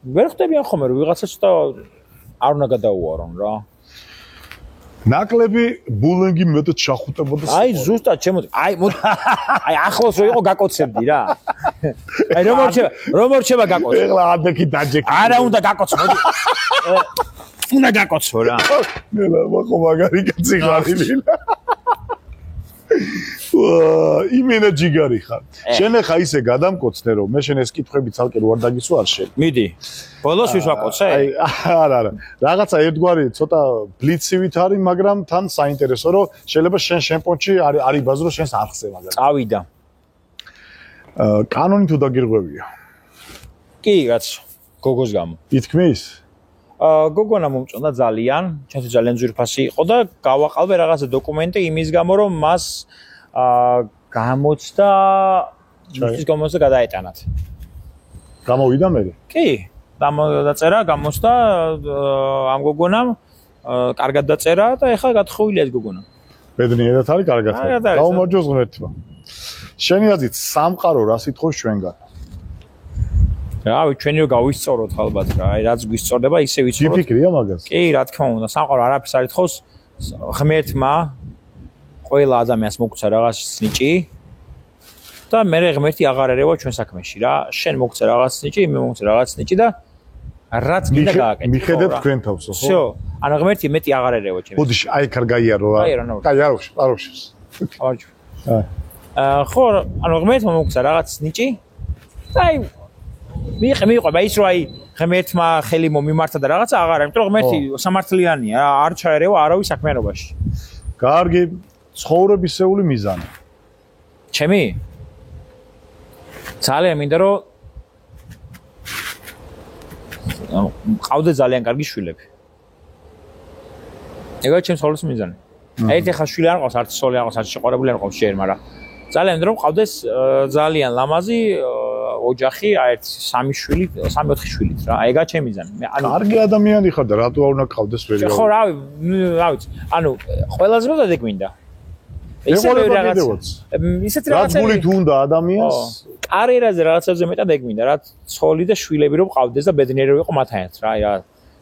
ვერ ხდებიან ხოლმე რომ ვიღაცა ცოტა არ უნდა გადაუარონ რა. ნაკლები ბულინგი მეტად შახუტებოდა. აი ზუსტად ჩემო აი ახლოს რო იყო გაკოცებდი რა. აი რომ რჩება გაკოცო. ეხლა ადექი დაჯექი. არა უნდა გაკოცო მოდი. უნდა გაკოცო რა. ნელა მაყო მაგარი კაცი ხარილინა. იმენა ჯიგარი ხარ. შენ ახლა ისე გადამკოცნე რომ მე შენ ეს კითხვები ცალკე რო არ დაგისვა არ შენ. მიდი. ბოლოს ვის ვაკოცე? აი არა. რაღაცა ერთგვარი ცოტა ბლიცივით არის, მაგრამ თან საინტერესო რომ შეიძლება შენ პონჩი არის ბაზრო შენს არხზე მაგალითად. წავიდა. კანონი თუ დაგირღვევია. კი, რაც გოგოს გამო. ითქმის? გოგონა მომწონდა ძალიან, ჩემთვის ძალიან ძვირფასი იყო და გავაყალბე რაღაცა დოკუმენტი იმის გამო რომ მას გამოცდა ის გამოცდა გადაეტანათ. გამოვიდა მე? კი, დაწერა, გამოცდა ამ გოგონამ, კარგად დაწერა და ეხლა გათხოვილია ეს გოგონა. ბედნიერად არის, კარგად არის. გაუმარჯოს ღმერთმა. შენი აზრით სამყარო რა სიტყვის ჩვენგან? რავი, ჩვენი რო გავისწოროთ ალბათ რა, აი რაც გვისწორდება, ისე ვიცოროთ. ფიქრია მაგას? კი, რა თქმა უნდა, სამყარო არაფერს არ ითხოვს. ღმერთმა ყველა ადამიანს მოგცა რაღაც ნიჭი და მე ღმერთი აღარ ერევა ჩვენ საქმეში რა. შენ მოგცა რაღაც ნიჭი, მე მოგცა რაღაც ნიჭი და რაც მინდა გააკეთო. მიხედეთ თქვენ თავსო, ხო? всё, ანუ ღმერთი მეტი აღარ ერევა ჩემს. მოდი, აი ხარ გაიარო რა. კაი, აროშ. ავარჯი. ხო, ანუ ღმერთმა მოგცა რაღაც ნიჭი და აი მიყვება ის რომ აი ღმერთმა ხელი მომიმართა და რაღაცა აღარ არის, იმიტომ რომ ღმერთი სამართლიანია, არ ჩაერევა არავის საქმიანობაში. კარგი, ცხოვრებისეული მიზანი. ჩემი? ძალიან მინდა რომ მყავდე ძალიან კარგი შვილები. ეგაა ჩემს ცხოვრების მიზანი. ერთი ხა შვილი არ ყავს, არც სოლი არ ყავს, არც შეყვარებული არ ყავს შენ, მაგრამ ძალიან მინდა რომ მყავდეს ძალიან ლამაზი ოჯახი, აი 3 შვილი, 3-4 შვილით რა. ეგაა ჩემი მიზანი. მე ანუ კარგი ადამიანი ხარ და რატო არ უნდა ყავდეს ვერია? ხო, რა ვიცი. ანუ ყველაზე მეტად ეგ მინდა. ისე რაღაც. ისეთ რაღაცები. რაც გულით უნდა ადამიანს. კარიერაზე რაღაცებზე მეტად ეგ მინდა, რა ცოლი და შვილები რომ ყავდეს და ბედნიერი რომ იყო მათაინაც რა. აი რა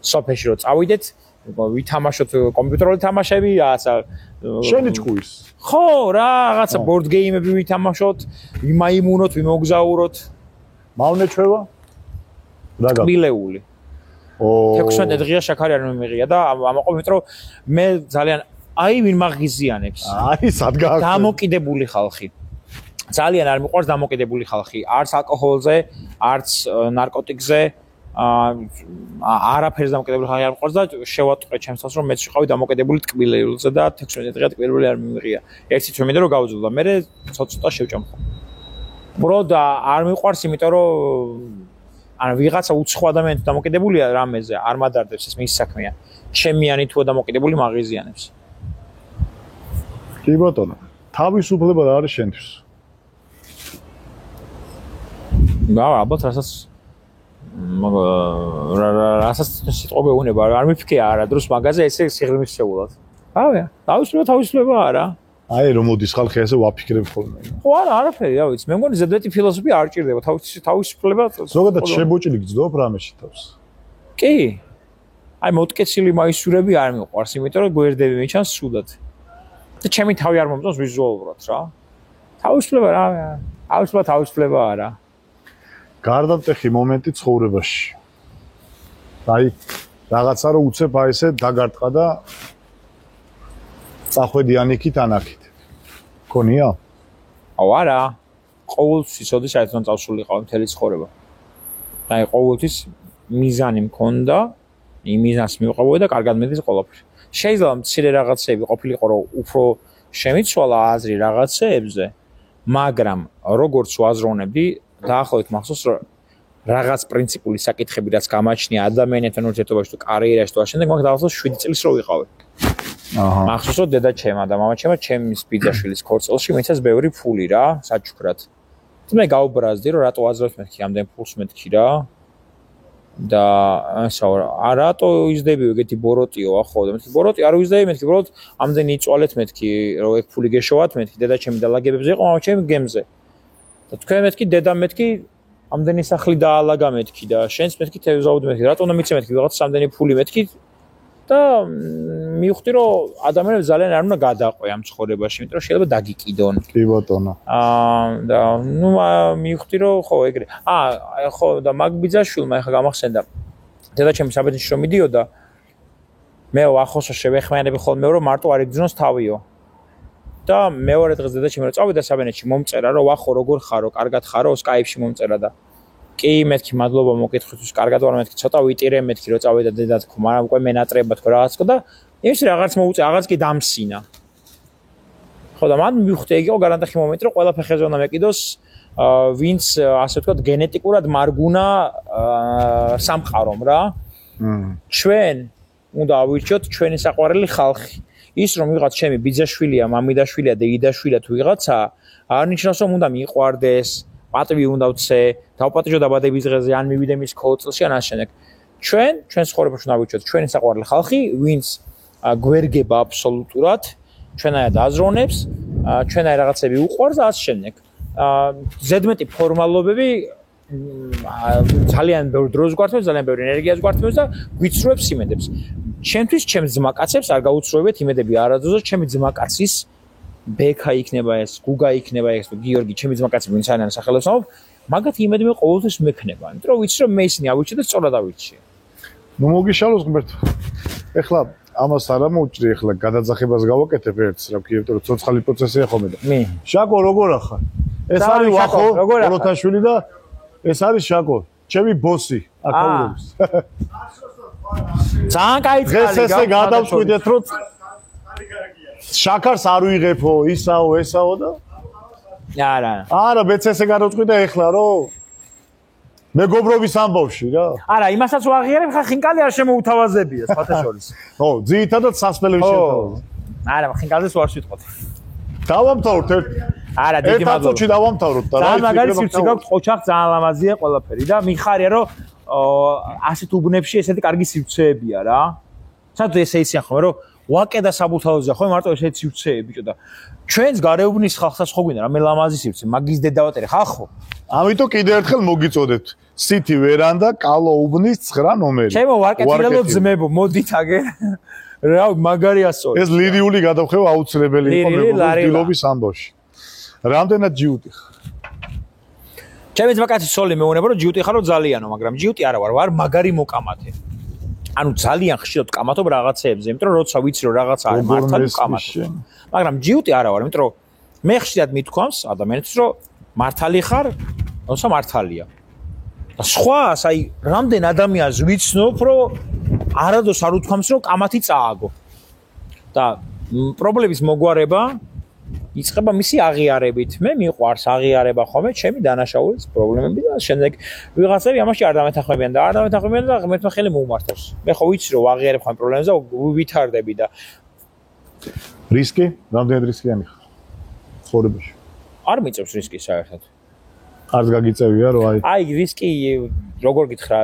სოფეში რომ წავიდეთ, ვითამაშოთ კომპიუტერული თამაშები, რაღაცა შენი ჭკუის. ხო, რა, რაღაცა ბორდ გეიმები ვითამაშოთ, ვიმაიმუნოთ, ვიმოგზაუროთ. მავნე ჩვევა? რა გა? მილეული. 16 დღეა შაქარი არ მიმიღია და ამაყობ, იმიტომ რომ მე ძალიან აი ვინ მაღიზიანებს. აი სად გააკეთე? დამოკიდებული ხალხი. ძალიან არ მიყვარს დამოკიდებული ხალხი. არც ალკოჰოლზე, არც ნარკოტიკზე, არაფერს დამოკიდებული ხალხი არ მიყვარს და შევატყრე ჩემს თავს რომ მეც ვიყავი დამოკიდებული ტკბილებზე და 16 დღეა ტკბილები არ მიმიღია. ერთი თვე მინდა რომ გავძულდა, მე ცოტა შევჭამხო. უბრალოდ არ მიყვარს, იმიტომ რომ ანუ ვიღაცა უცხო ადამიანი დამოკიდებულია რამეზე, არ მადარდებს ეს მის საქმეა. ჩემიანი თუ დამოკიდებული მაღიზიანებს. კი ბატონო, თავისუფლება რა არის შენთვის? ალბათ რასაც სიტყვა უნება, არ მიფიქრია არა დროს მაგაზე ესე სიღრმის შეულად. რავია, თავისუფლება არა. აი რომ მოდის ხალხი ესე ვაფიქრებ ხოლმე. ხო არა, არაფერი, რა ვიცი. მე მგონი ზედმეტი ფილოსოფია არ ჭირდება, თავისუფლება. ზოგადად შემოჭილი გძნობ რამეში თავს. კი. აი მოტკეცილი მაისურები არ მიყვარს, იმიტომ რომ გვერდები მიჩანს სუდად. და ჩემი თავი არ მომწონს ვიზუალურად რა. თავისუფლება რა, თავისუფლება არა. გარდამტეხი მომენტი ცხოვრებაში. აი რაღაცა რომ უცებ აი ესე დაგარტყა და წახვედიან იქით ანაკით. გონია? აუ არა. ყოველთვის იცოდი საერთოდ წავსულიყავი მთელი ცხოვრება. აი ყოველთვის მიზანი მქონდა, იმ მიზანს მივყავოდი და კარგად მედის ყველაფერი. შეიძლება მცირე რაღაცები ყოფილიყო, რომ უფრო შემიცვალა აზრი რაღაცეებზე, მაგრამ როგორც ვაზროვნებდი, დაახლოებით მახსოვს, რომ რაღაც პრინციპული საკითხები რაც გამაჩნია ადამიანთან ურთიერთობაში თუ კარიერაში თუ ამ შემდეგ, მაგ დაახლოებით 7 წელს რო ვიყავი. აჰა. მახსოვს, რომ დედაჩემა და მამაჩემა ჩემის ბიძაშვილის ქორწილში მიცეს ბევრი ფული რა, საჩუქრად. მე გაუბრაზდი, რომ რატო აზრებს მეთქი ამდენ ფულს მეთქი რა. და ასა რატო იზდებიო ეგეთი ბოროტიო ახო და მეთქი ბოროტი არ ვიზდები მეთქი უბრალოდ ამდენი იწვალეთ მეთქი რომ ეგ ფული გეშოვათ მეთქი დედაჩემი და ლაგებებზე იყო მამაჩემი გემზე და თქვენ მეთქი დედამ მეთქი ამდენი სახლი დაალაგა მეთქი და შენს მეთქი თევზაოდ მეთქი რატო უნდა მიცე მეთქი რაღაც ამდენი ფული მეთქი და მივხვდი რომ ადამიანებს ძალიან არ უნდა გადაყვე ამ ცხოვრებაში იმიტომ რომ შეიძლება დაგიკიდონ კი ბატონო და ნუ მივხვდი რომ ხო ეგრე ხო და მაგ ბიძაშვილმა ეხა გამახსენდა დედაჩემი საბედნიერში რომ მიდიოდა მე ახოსო შევეხმიანები ხოლმე რომ მარტო არ იგძნოს თავიო და მეორე დღეს დედაჩემი რომ წავიდა საბედნიერში მომწერა რომ ახო როგორ ხარო კარგად ხარო სკაიპში მომწერა და კი მეთქი მადლობა მოკითხვის კარგად ვარ მეთქი ცოტა ვიტირე მეთქი რომ წავიდა დედა თქო მაგრამ უკვე მენატრება თქო რაღაც თქო და ის რაღაც მოუწე რაღაც კი დამსინა ხო და მან მივხვდი ეგ იყო გარანტახი მომენტი რომ ყველა ფეხეზე უნდა მეკიდოს ვინც ასე ვთქვათ გენეტიკურად მარგუნა სამყარომ რა ჩვენ უნდა ავირჩიოთ ჩვენი საყვარელი ხალხი ის რომ ვიღაც ჩემი ბიძაშვილია მამიდაშვილია და იდაშვილია თუ ვიღაცა არ ნიშნავს რომ უნდა მიყვარდეს პატივი უნდა ვცე, დავპატიჟო დაბადების დღეზე, ან მივიდე მის ქორწილში, ან ამასშემდეგ. ჩვენ ცხოვრებაში უნდა ვიჩვენოთ ჩვენი საყვარელი ხალხი, ვინც გვერგება აბსოლუტურად, ჩვენაირად აზროვნებს, ჩვენაირ რაღაცები უყვარს და ამასშემდეგ. ზედმეტი ფორმალობები ძალიან ბევრ დროს გვართმევს, ძალიან ბევრ ენერგიას გვართმევს და გვიცრუებს იმედებს. ჩემთვის ჩემს ძმაკაცებს არ გაუცრუებეთ იმედები არაძოზე, ჩემი ძმაკაცის ბექა იქნება ეს, გუგა იქნება ეს, გიორგი, ჩემი ძმაკაცი ვინც არიან სახელებს ამობ, მაგათ იმედი მე ყოველთვის მექნება, იმიტომ რომ ვიცი რომ მე ისინი ავირჩიე და სწორად ავირჩიე. ნუ მოგიშალოს ღმერთო. ეხლა ამას არ ამოუჭრი, ეხლა გადაძახებას გავაკეთებ ერთს, რა ვქი, იმიტომ რომ ცოცხალი პროცესია ხოლმე და. შაკო როგორ ახარ? ეს არის ვახო, როთაშვილი და ეს არის შაკო, ჩემი ბოსი, აკაურებს. ძალიან კაი წყალი. დღეს ესე გადავწყვიტეთ რომ შაქარს არ ვიღებო, ისაო, ესაო და არა, მეც ესე გადავწყვიტე ეხლა რომ მეგობრობის ამბავში რა. არა, იმასაც ვაღიარებ, ხა ხინკალი არ შემოუთავაზებია სხვათა შორის. ხო, ძირითადად სასმელები შეთავაზა. არა, ხინკალეს ვარ სიტყვით. დავამთავროთ ერთ. არა, დიდი მადლობა. ერთ წუთში დავამთავროთ და რა ძალიან მაგარი სივრცე გაქვს, ოჩახ ძალიან ლამაზია ყველაფერი და მიხარია რომ ასეთ უბნებში ესეთი კარგი სივრცეებია რა. საერთოდ ესე იციან ხოლმე რომ ვაკე და საბურთალოზე ხო მარტო ესეთი სივრცეები ბიჭო და ჩვენს გარეუბნის ხალხსაც ხო გვინდა რამე ლამაზი სივრცე მაგის დედავატერი ხალხო ამიტომ კიდევ ერთხელ მოგიწოდეთ სიტი ვერანდა კალო უბნის 9 ნომერი ჩემო ვაკეთილელო ძმებო მოდით აგე რა მაგარი ასოი ეს ლირიული გადავხევა აუცილებელი იყო მეგობრობის დილობის ამბავში რამდენად ჯიუტი ხარ ჩემი ძმაკაცი სოლი მეუნება რომ ჯიუტი ხარო ძალიანო მაგრამ ჯიუტი არა ვარ მაგარი მოკამათე ანუ ძალიან ხშირად ვკამათობ რაღაცეებზე, იმიტომ რომ როცა ვიცი რომ რაღაცა არის მართალი ვკამათობ. მაგრამ ჯიუტი არა ვარ, იმიტომ რომ მე ხშირად მithქვამს ადამიანებს რომ მართალი ხარ, თორსა მართალია. და სხვას აი რამდენ ადამიანს ვიცნობ რომ არადოს არ უთქვამს რომ კამათი წააგო. და პრობლემის მოგვარება იწყება მისი აღიარებით. მე მიყვარს აღიარება ხოლმე ჩემი დანაშაულის პრობლემები და შემდეგ ვიღაცები ამაში არ დამეთანხმებიან და არ დამეთანხმებიან და ღმერთმა ხელი მოუმართავს. მე ხო ვიცი რომ აღიარებ ხოლმე პრობლემებს და ვითარდები და რისკი? რამდენად რისკიანი ხარ? ცხოვრებაში. არ მიწევს რისკი საერთოდ. არც გაგიწევია რომ აი რისკი როგორ გითხრა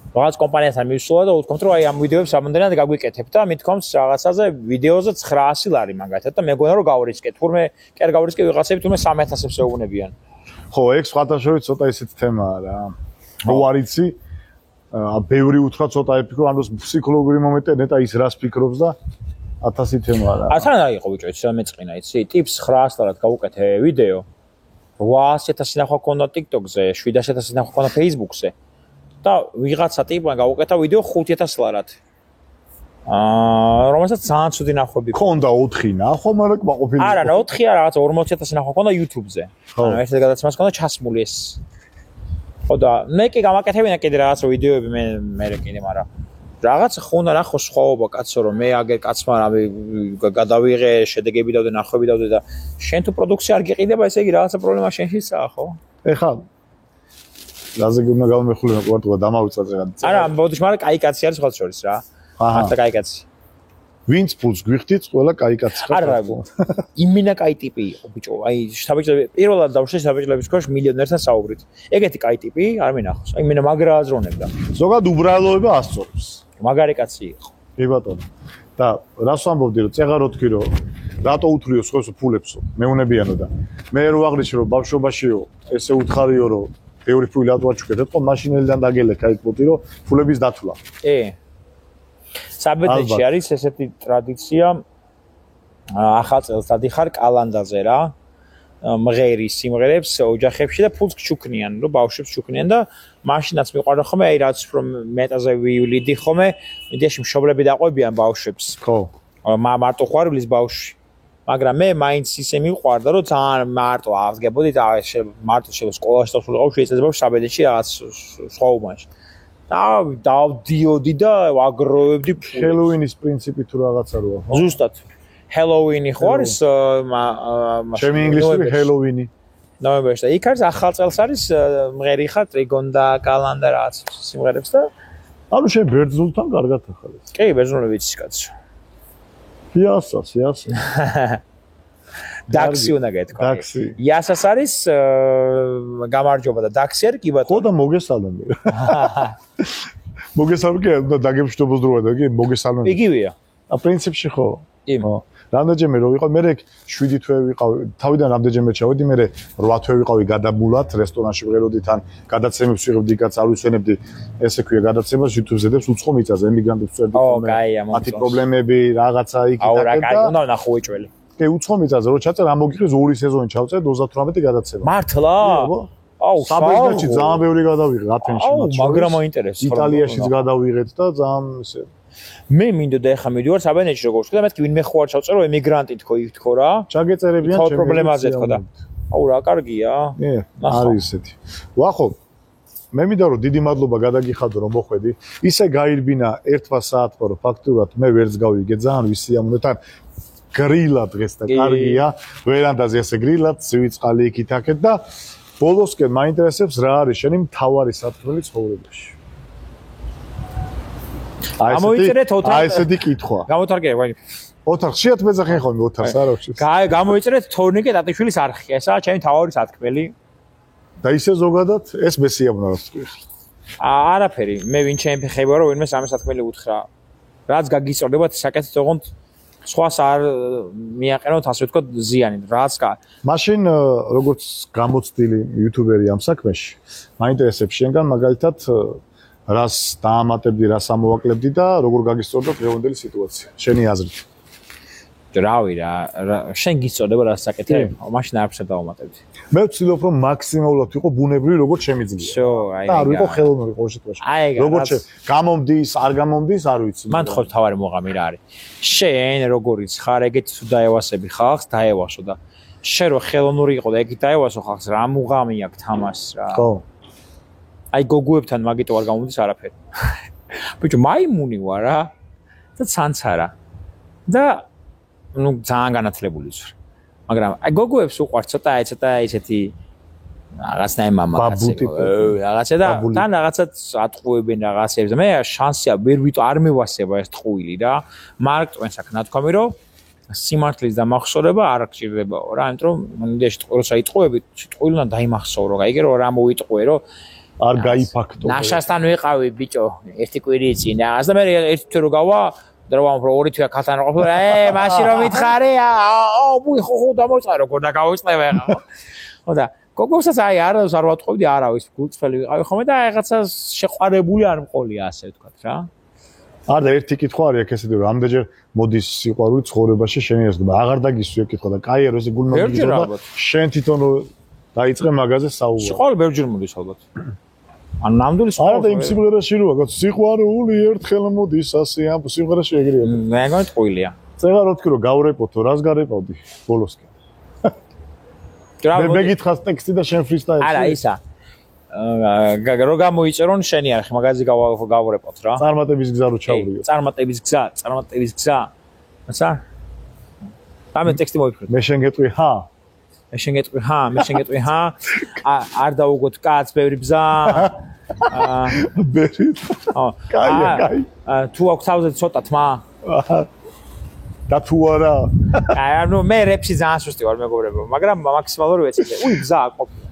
რაღაც კომპანიასთან მივსულა და უთქვამთ რომ აი ამ ვიდეოებს ამდენად გაგვიკეთებ და მithქვამს რაღაცაზე ვიდეოზე 900 ლარი მაგათად და მეგონა რომ გავრისკე თურმე კი არ გავრისკე ვიღაცები თურმე 300-ს ეუბნებიან ხო ეგ სხვათა შორის ცოტა ისეთ თემაა რა რო არ იცი ბევრი უთხრა ცოტა ეფიქრო ანუ ფსიქოლოგიური მომენტი ნეტა ის რას ფიქრობს და 1000 თემაა რა თან აიყო ბიჭო იცი რა მეწყინა იცი ტიპს 900 ლარად გავუკეთე ვიდეო 800,000 ნახვა ქონდა TikTok-ზე 700,000 ნახვა ქონდა Facebook-ზე და ვიღაცა ტიპმა გაუკეთა ვიდეო 5,000 ლარად. რომელსაც ძალიან ცუდი ნახვები ქონდა 4 ნახვა, მაგრამ ყოფილი. არა, 4 არა, რაღაც 40,000 ნახვა ქონდა YouTube-ზე. ანუ ერთ გადაცემას ქონდა ჩასმული ეს. ხო და მე კი გამაკეთებინა კიდე რაღაც ვიდეოები მე კიდე, მაგრამ რაღაც ხო უნდა ნახო სხვაობა კაცო, რომ მე აგერ კაცმა რამე გადავიღე, შედეგები დავდე, ნახვები დავდე და შენ თუ პროდუქცია არ გიყიდება, ესე იგი რაღაცა პრობლემა შენშიცაა, ხო? ეხლა რაზე გუნდა გამეხულება კვარტლა დამავიწაზე გადაწერა. არა, ბოდიში, მაგრამ კაი კაცი არის სხვა შორის რა. მართლა კაი კაცი. ვინც ფულს გვიხდით, ყველა კაი კაცი ხარ. არა, იმინა კაი ტიპი იყო ბიჭო. აი, საბჭოები პირველად დავშე საბჭოების ქვეშ მილიონერთან საუბრით. ეგეთი კაი ტიპი არ მინახავს. აი, მინა მაგრა აზროვნებდა. ზოგადად უბრალოება ასწორებს. მაგარი კაცი იყო. კი ბატონო. და რას ვამბობდი, რომ წეღარო თქვი, რომ რატო უთრიო სხვას ფულებსო? მეუნებიანო და მე რო აღნიშნე, რომ ბავშვობაშიო, ესე უთხარიო, რომ ბევრი ფული რატო აჩუქეთ, ეთქო მაშინელიდან დაგელე კაიტპოტი, რომ ფულების დათვლა. საბედნეში არის ესეთი ტრადიცია ახალ წელს დადიხარ კალანდაზე რა მღერი სიმღერებს ოჯახებში და ფულს ჩუქნიან რომ ბავშვებს ჩუქნიან და მაშინაც მიყვარდა ხომ აი რაც რომ მეტაზე ვიuliდი ხომ მიდიაში მშობლები დაყვებიან ბავშვებს ხო მარტო ყვარლის ბავშვი მაგრამ მე მაინც ისე მიყვარდა რომ ძალიან მარტო ავსგებოდი და მარტო სკოლაში დავსულიყავ შეიძლება საბედნეში რაღაც სხვა უბანში დავდიოდი და ვაგროვებდი ჰელოუინის პრინციპი თუ რაღაცა როა ხო? ზუსტად. ჰელოუინი ხო არის ჩემი ინგლისური ჰელოუინი. ნოემბერში და იქ არის ახალ წელს არის მღერი ხარ ტრიგონ და კალანდა რაღაც სიმღერებს და ანუ შენ ბერძნულთან კარგად ახალეს. კი, ბერძნული ვიცი კაცო. იასას. დაქსი უნდა გეთქვა. დაქსი. იასას არის გამარჯობა და დაქსი არის კი ბატონო. ხო და მოგესალმე. მოგესალმე და დაგემშვიდობოს დროა და კი მოგესალმე. იგივეა. პრინციპში ხო. ხო. რამდენჯერმე რო ვიყავ, მე 7 თვე ვიყავ, თავიდან რამდენჯერმე ჩავედი, მე 8 თვე ვიყავი გადაბულად რესტორანში ვღეროდი თან, გადაცემებს ვიღებდი, კაც არ ვისვენებდი, ესე ქვია გადაცემას YouTube-ზე და უცხო მიწაზე ემიგრანტებს წერდი ხოლმე. მათი პრობლემები, რაღაცა იქ და რა კაი, უნდა ნახო ეჭველი. კი, უცხო მიწაზე რო ჩაწერ, ამ მოგიყრის 2 სეზონი ჩავწერ 38 გადაცემა. მართლა? აუ, საბერძნეთში ძალიან ბევრი გადავიღე, ათენში მათ შორის. მაგრამ მაინტერესებს. იტალიაშიც გადავიღეთ და ძალიან ისე მე მინდოდა ეხა მიდივარ საბერძნეთში როგორ ვთქვა და მეთქი ვინმე ხო არ ჩავწერო ემიგრანტი თქო რა. ჩაგეწერებიან ჩემს პრობლემაზე თქო და. აუ რა კარგია. არის ისეთი. ვახო მე მინდა რომ დიდი მადლობა გადაგიხადო რომ მოხვედი. ისე გაირბინა ერთმა საათმა რომ ფაქტურად მე ვერც გავიგე ძალიან ვისიამოვნე თან გრილად დღეს და კარგია. ვერანდაზე ესე გრილად, სვიწყალი იქით აქეთ და ბოლოსკენ მაინტერესებს რა არის შენი მთავარი სათქმელი ცხოვრებაში. გამოიწერეთ ოთარ. აი ესეთი კითხვა. გამოთარგე, ვაი. ოთარ, შეათ მეძახენ ხოლმე ოთარს არ აქვს. გამოიწერეთ თორნიკე ტატიშვილის არხი. ესაა ჩემი მთავარი სათქმელი. და ისე ზოგადად ეს მესიამოვნებაა თქვი. არაფერი, მე ვინ ჩემი ფეხება რომ ვინმე სამი სათქმელი უთხრა. რაც გაგიწოდებათ საკეთეთ ოღონდ სხვას არ მიაყენოთ ასე ვთქვათ ზიანი. რაც მაშინ როგორც გამოცდილი იუთუბერი ამ საქმეში, მაინტერესებს შენგან მაგალითად რას დაამატებდი, რას ამოვაკლებდი და როგორ გაგისწორდა დღევანდელი სიტუაცია. შენი აზრით. რავი რა, შენ გიწოდება რას საკეთებ, მაშინ არაფერს დავამატებდი. მე ვცდილობ რომ მაქსიმალურად ვიყო ბუნებრივი როგორც შემიძლია. შო, აი. და არ ვიყო ხელოვნური ყოველ შემთხვევაში. როგორც გამომდის, არ გამომდის, არ ვიცი. მან ხო თავარი მოღამი რა არის. შენ როგორიც ხარ, ეგეთი თუ დაევასები ხალხს, დაევასო და შენ რო ხელოვნური იყო და ეგეთ დაევასო ხალხს, რა მუღამი აქვს თამას რა. ხო. აი გოგუებთან მაგიტო არ გამოდის არაფერი. ბიჭო, მაიმუნი ვარ რა და ცანცარა. და ნუ ძალიან განათლებული ვარ. მაგრამ აი გოგუებს უყვართ ცოტა ისეთი რაღაცნაირი მამაკაცები. რაღაცა და თან რაღაცაც ატყუებენ რაღაცებს. მე შანსია ვერ ვიტო არ მევასება ეს ტყუილი რა. მარკ ტვენს აქ ნათქვამი რომ სიმართლის დამახსოვრება არ გჭირდებაო რა, იმიტომ რომ მინდაში როცა იტყუები, ტყუილმა დაიმახსოვრო, გაიგე რომ რა მოიტყუე რომ არ გაიფაქტო. ნაშასთან ვიყავი ბიჭო, ერთი კვირი წინ რაღაც და მე ერთი თვე რო გავა და რომ ორი თვე ქალთან რო ყოფილი, მაშინ რომ მითხარე, ბუი ხო დამოწყა როგორ და გავიწყდება ხო? ხო და გოგოსაც აი არავის არ ვატყობდი, არავის გულწრფელი ვიყავი ხოლმე და რაღაცა შეყვარებული არ მყოლია ასე ვთქვათ რა. არ და ერთი კითხვა არის აქ ესეთი რომ რამდენჯერ მოდის სიყვარული ცხოვრებაში შენი ასგება აღარ დაგისვი კითხვა და კაია რომ ესე გულმოგიძო და შენ თვითონ დაიწყე მაგაზე საუბარი. სიყვარული ბევრჯერ მოდის ალბათ. ანუ ნამდვილი არა და იმ სიმღერაში როა გაც სიყვარული ერთხელ მოდის ასე ამ სიმღერაში ეგრეა. მე მგონი ტყუილია. წეღარ ვთქვი რომ გავრეპოთო, რას გარეპავდი ბოლოსკენ. მე გითხავს ტექსტი და შენ ფრისტაილში. არა ისა. რო გამოიწერონ შენი არხი, მაგაზი გავვრეპოთ რა. წარმატების გზა რო ჩავდიო. წარმატების გზა. ასა? ამე ტექსტი მოიფიქრეთ. მე შენ გეტყვი ჰა. მე შენ გეტყვი ჰა. არ დაუგოთ კაც ბევრი ბზა. ბერი. კაი. თუ აქვს თავზე ცოტა თმა. და თუ არა. ანუ მე რეპში ძალიან სუსტი ვარ მეგობრებო, მაგრამ მაქსიმალური ვეცილე. გზა ყოფილა.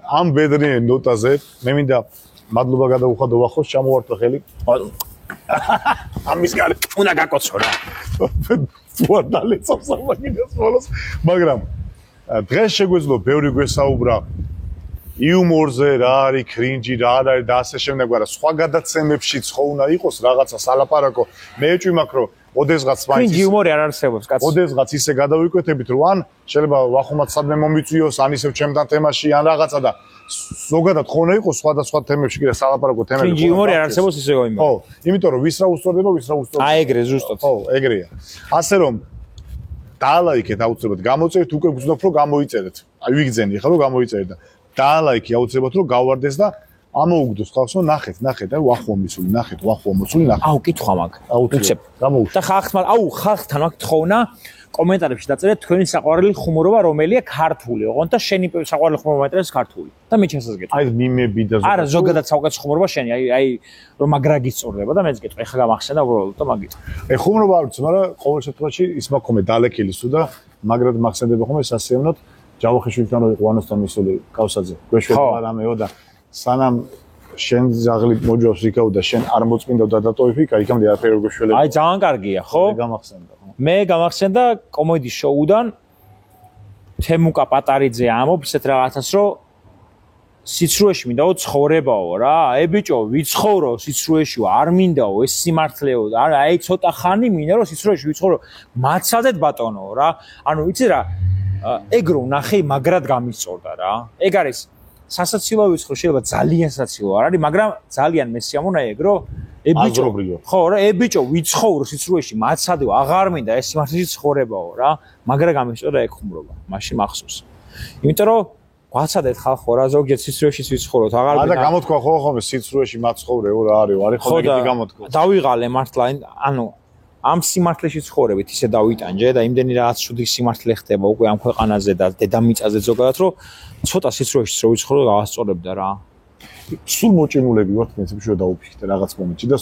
ამ ბედრიან ნოტაზე მე მინდა მადლობა გადაუხადო ვახოს ჩამოვართვა ხელი. ამის გარეთ უნდა გაკოცო რა. თუ არ დალეცავს ამაგინეს ბოლოს, მაგრამ დღეს შეგვეძლო ბევრი გვესაუბრა იუმორზე, რა არის კრინჯი, რა არის და ასე შემდეგ, მაგრამ სხვა გადაცემებშიც ხო უნდა იყოს რაღაცა სალაპარაკო. მე ეჭვი მაქვს რომ ოდესღაც მაინც კრინჯი იუმორი არ არსებობს კაცო. ოდესღაც ისე გადავიკვეთებით რომ ან შეიძლება ვახუმად სადმე მომიწვიოს, ან ისევ ჩემთან თემაში, ან რაღაცა და ზოგადად ხო უნდა იყოს სხვადასხვა თემებში კიდე სალაპარაკო თემები. კრინჯი იუმორი არ არსებობს ისე იმა. ხო, იმიტომ რომ ვის რა უსწორდება, ვის რა უსწორდება. აი ეგრე ზუსტად. ხო, ეგრეა. ასე რომ დაალაიქეთ აუცილებლად, გამოწერეთ უკვე გძნობ რომ გამოიწერეთ. აი ვიგძენი ხა რომ გამოიწერეთ და დაალაიქი აუცილებლად რომ გავარდეს და ამოუგდოს ხალხს რომ ნახეთ და ვახუო მისული, ნახეთ ვახუო მოცული, ნახეთ. აუ კითხვა მაგ. უცებ. და ხალხთან მაგ თხოვნა კომენტარებში დაწერეთ თქვენი საყვარელი ხუმრობა რომელია ქართული, ოღონდ და შენი საყვარელი ხუმრობა მაინტერესებს ქართული. და მე შესაძლოა. აი მიმები და არა ზოგადად საუკეთესო ხუმრობა შენი, აი რომ მაგრა გიწორდება და მეც გეტყვი, ეხლა გამახსენდა უბრალოდ და მაგით. ხუმრობა არ ვიცი, მაგრამ ყოველ შემთხვევაში ის მაქვს მე დალექილი სულ და მაგრად მახსენდება ხოლმე სასიამოვნოდ ჯავახიშვილთან რო იყო ანოსთან მისული კავსაძე. გვეშვება რამეო და სანამ შენ ზაღლი მოჯობს იქაო და შენ არ მოწმინდავ და დატოვიფი, კაიქამდე არაფერი როგორ შველები. აი ძალიან კარგია, ხო? მე გამახსენდა კომედი შოუდან თემუკა პატარიძე ამბობს ესეთ რაღაცას, რომ სიცრუეში მინდაო ცხოვრებაო რა. აი ბიჭო, ვიცხოვრო სიცრუეში, არ მინდაო ეს სიმართლეო. არა, აი ცოტა ხანი მინდა რომ სიცრუეში ვიცხოვრო. მაცადეთ ბატონო რა. ანუ იცი რა, ეგ რო ნახე მაგრად გამისწორდა რა. ეგ არის სასაცილო ვიცხოვრო, შეიძლება ძალიან სასაცილო არ არის, მაგრამ ძალიან მესიამონა ეგ რო ებიჭო ხო რა ებიჭო ვიცხოვრო სიცრუეში მაცადო აღარ მინდა ეს სიმართლეში ცხოვრებაო რა მაგრა გამისწორდა ეგ ხუმრობა მაშინ მახსოვს იმიტომ რომ ვაცადეთ ხალხო რა ზოგიერთ სიცრუეშიც ვიცხოვროთ აღარ მინდა და გამოთქვა ხო სიცრუეში მაცხოვრეო რა არის ხო ეგეთი გამოთქვა დავიღალე მართლა ანუ ამ სიმართლეში ცხოვრებით ისე დავიტანჯე და იმდენი რაღაც შუდი სიმართლე ხდება უკვე ამ ქვეყანაზე და დედამიწაზე ზოგადად რომ ცოტა სიცრუეში რო ვიცხოვრო გავასწორებდა რა სულ მოჭიმულები ვართ მე შეიძლება დაუფიქრე რაღაც მომენტში და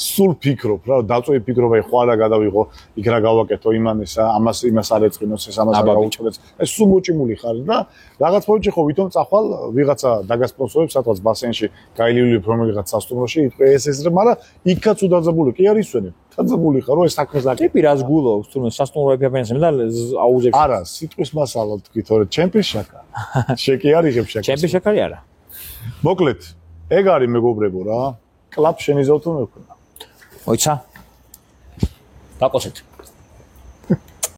სულ ფიქრობ რა დაწვევი ფიქრობა ხო არა გადავიღო იქ რა გავაკეთო იმანესა იმას არ ეწყინოს ეს ამას არ გაუჭდეს ეს სულ მოჭიმული ხარ და რაღაც მომენტში ხო ვითომ წახვალ ვიღაცა დაგასპონსორებს სადღაც ბასენში გაილიული პრომოგიღაც სასტუმროში იტყვი ეს მაგრამ იქაც უდაძაბული კი არის ისვენე დაძაბული ხარ რომ ეს საქმე ზაკი ტიპი რას გულობს თუნდაც სასტუმროები აფენსები და აუზებს არა სიტყვის მასალა თქვი თორე ჩემპიონშაკა შეკი არის შეკი ჩემპიონშაკარი არა მოკლედ, ეგ არის მეგობრებო რა. კლუბ შენიზავთო მექნა. მოიცა. დაკოცეთ.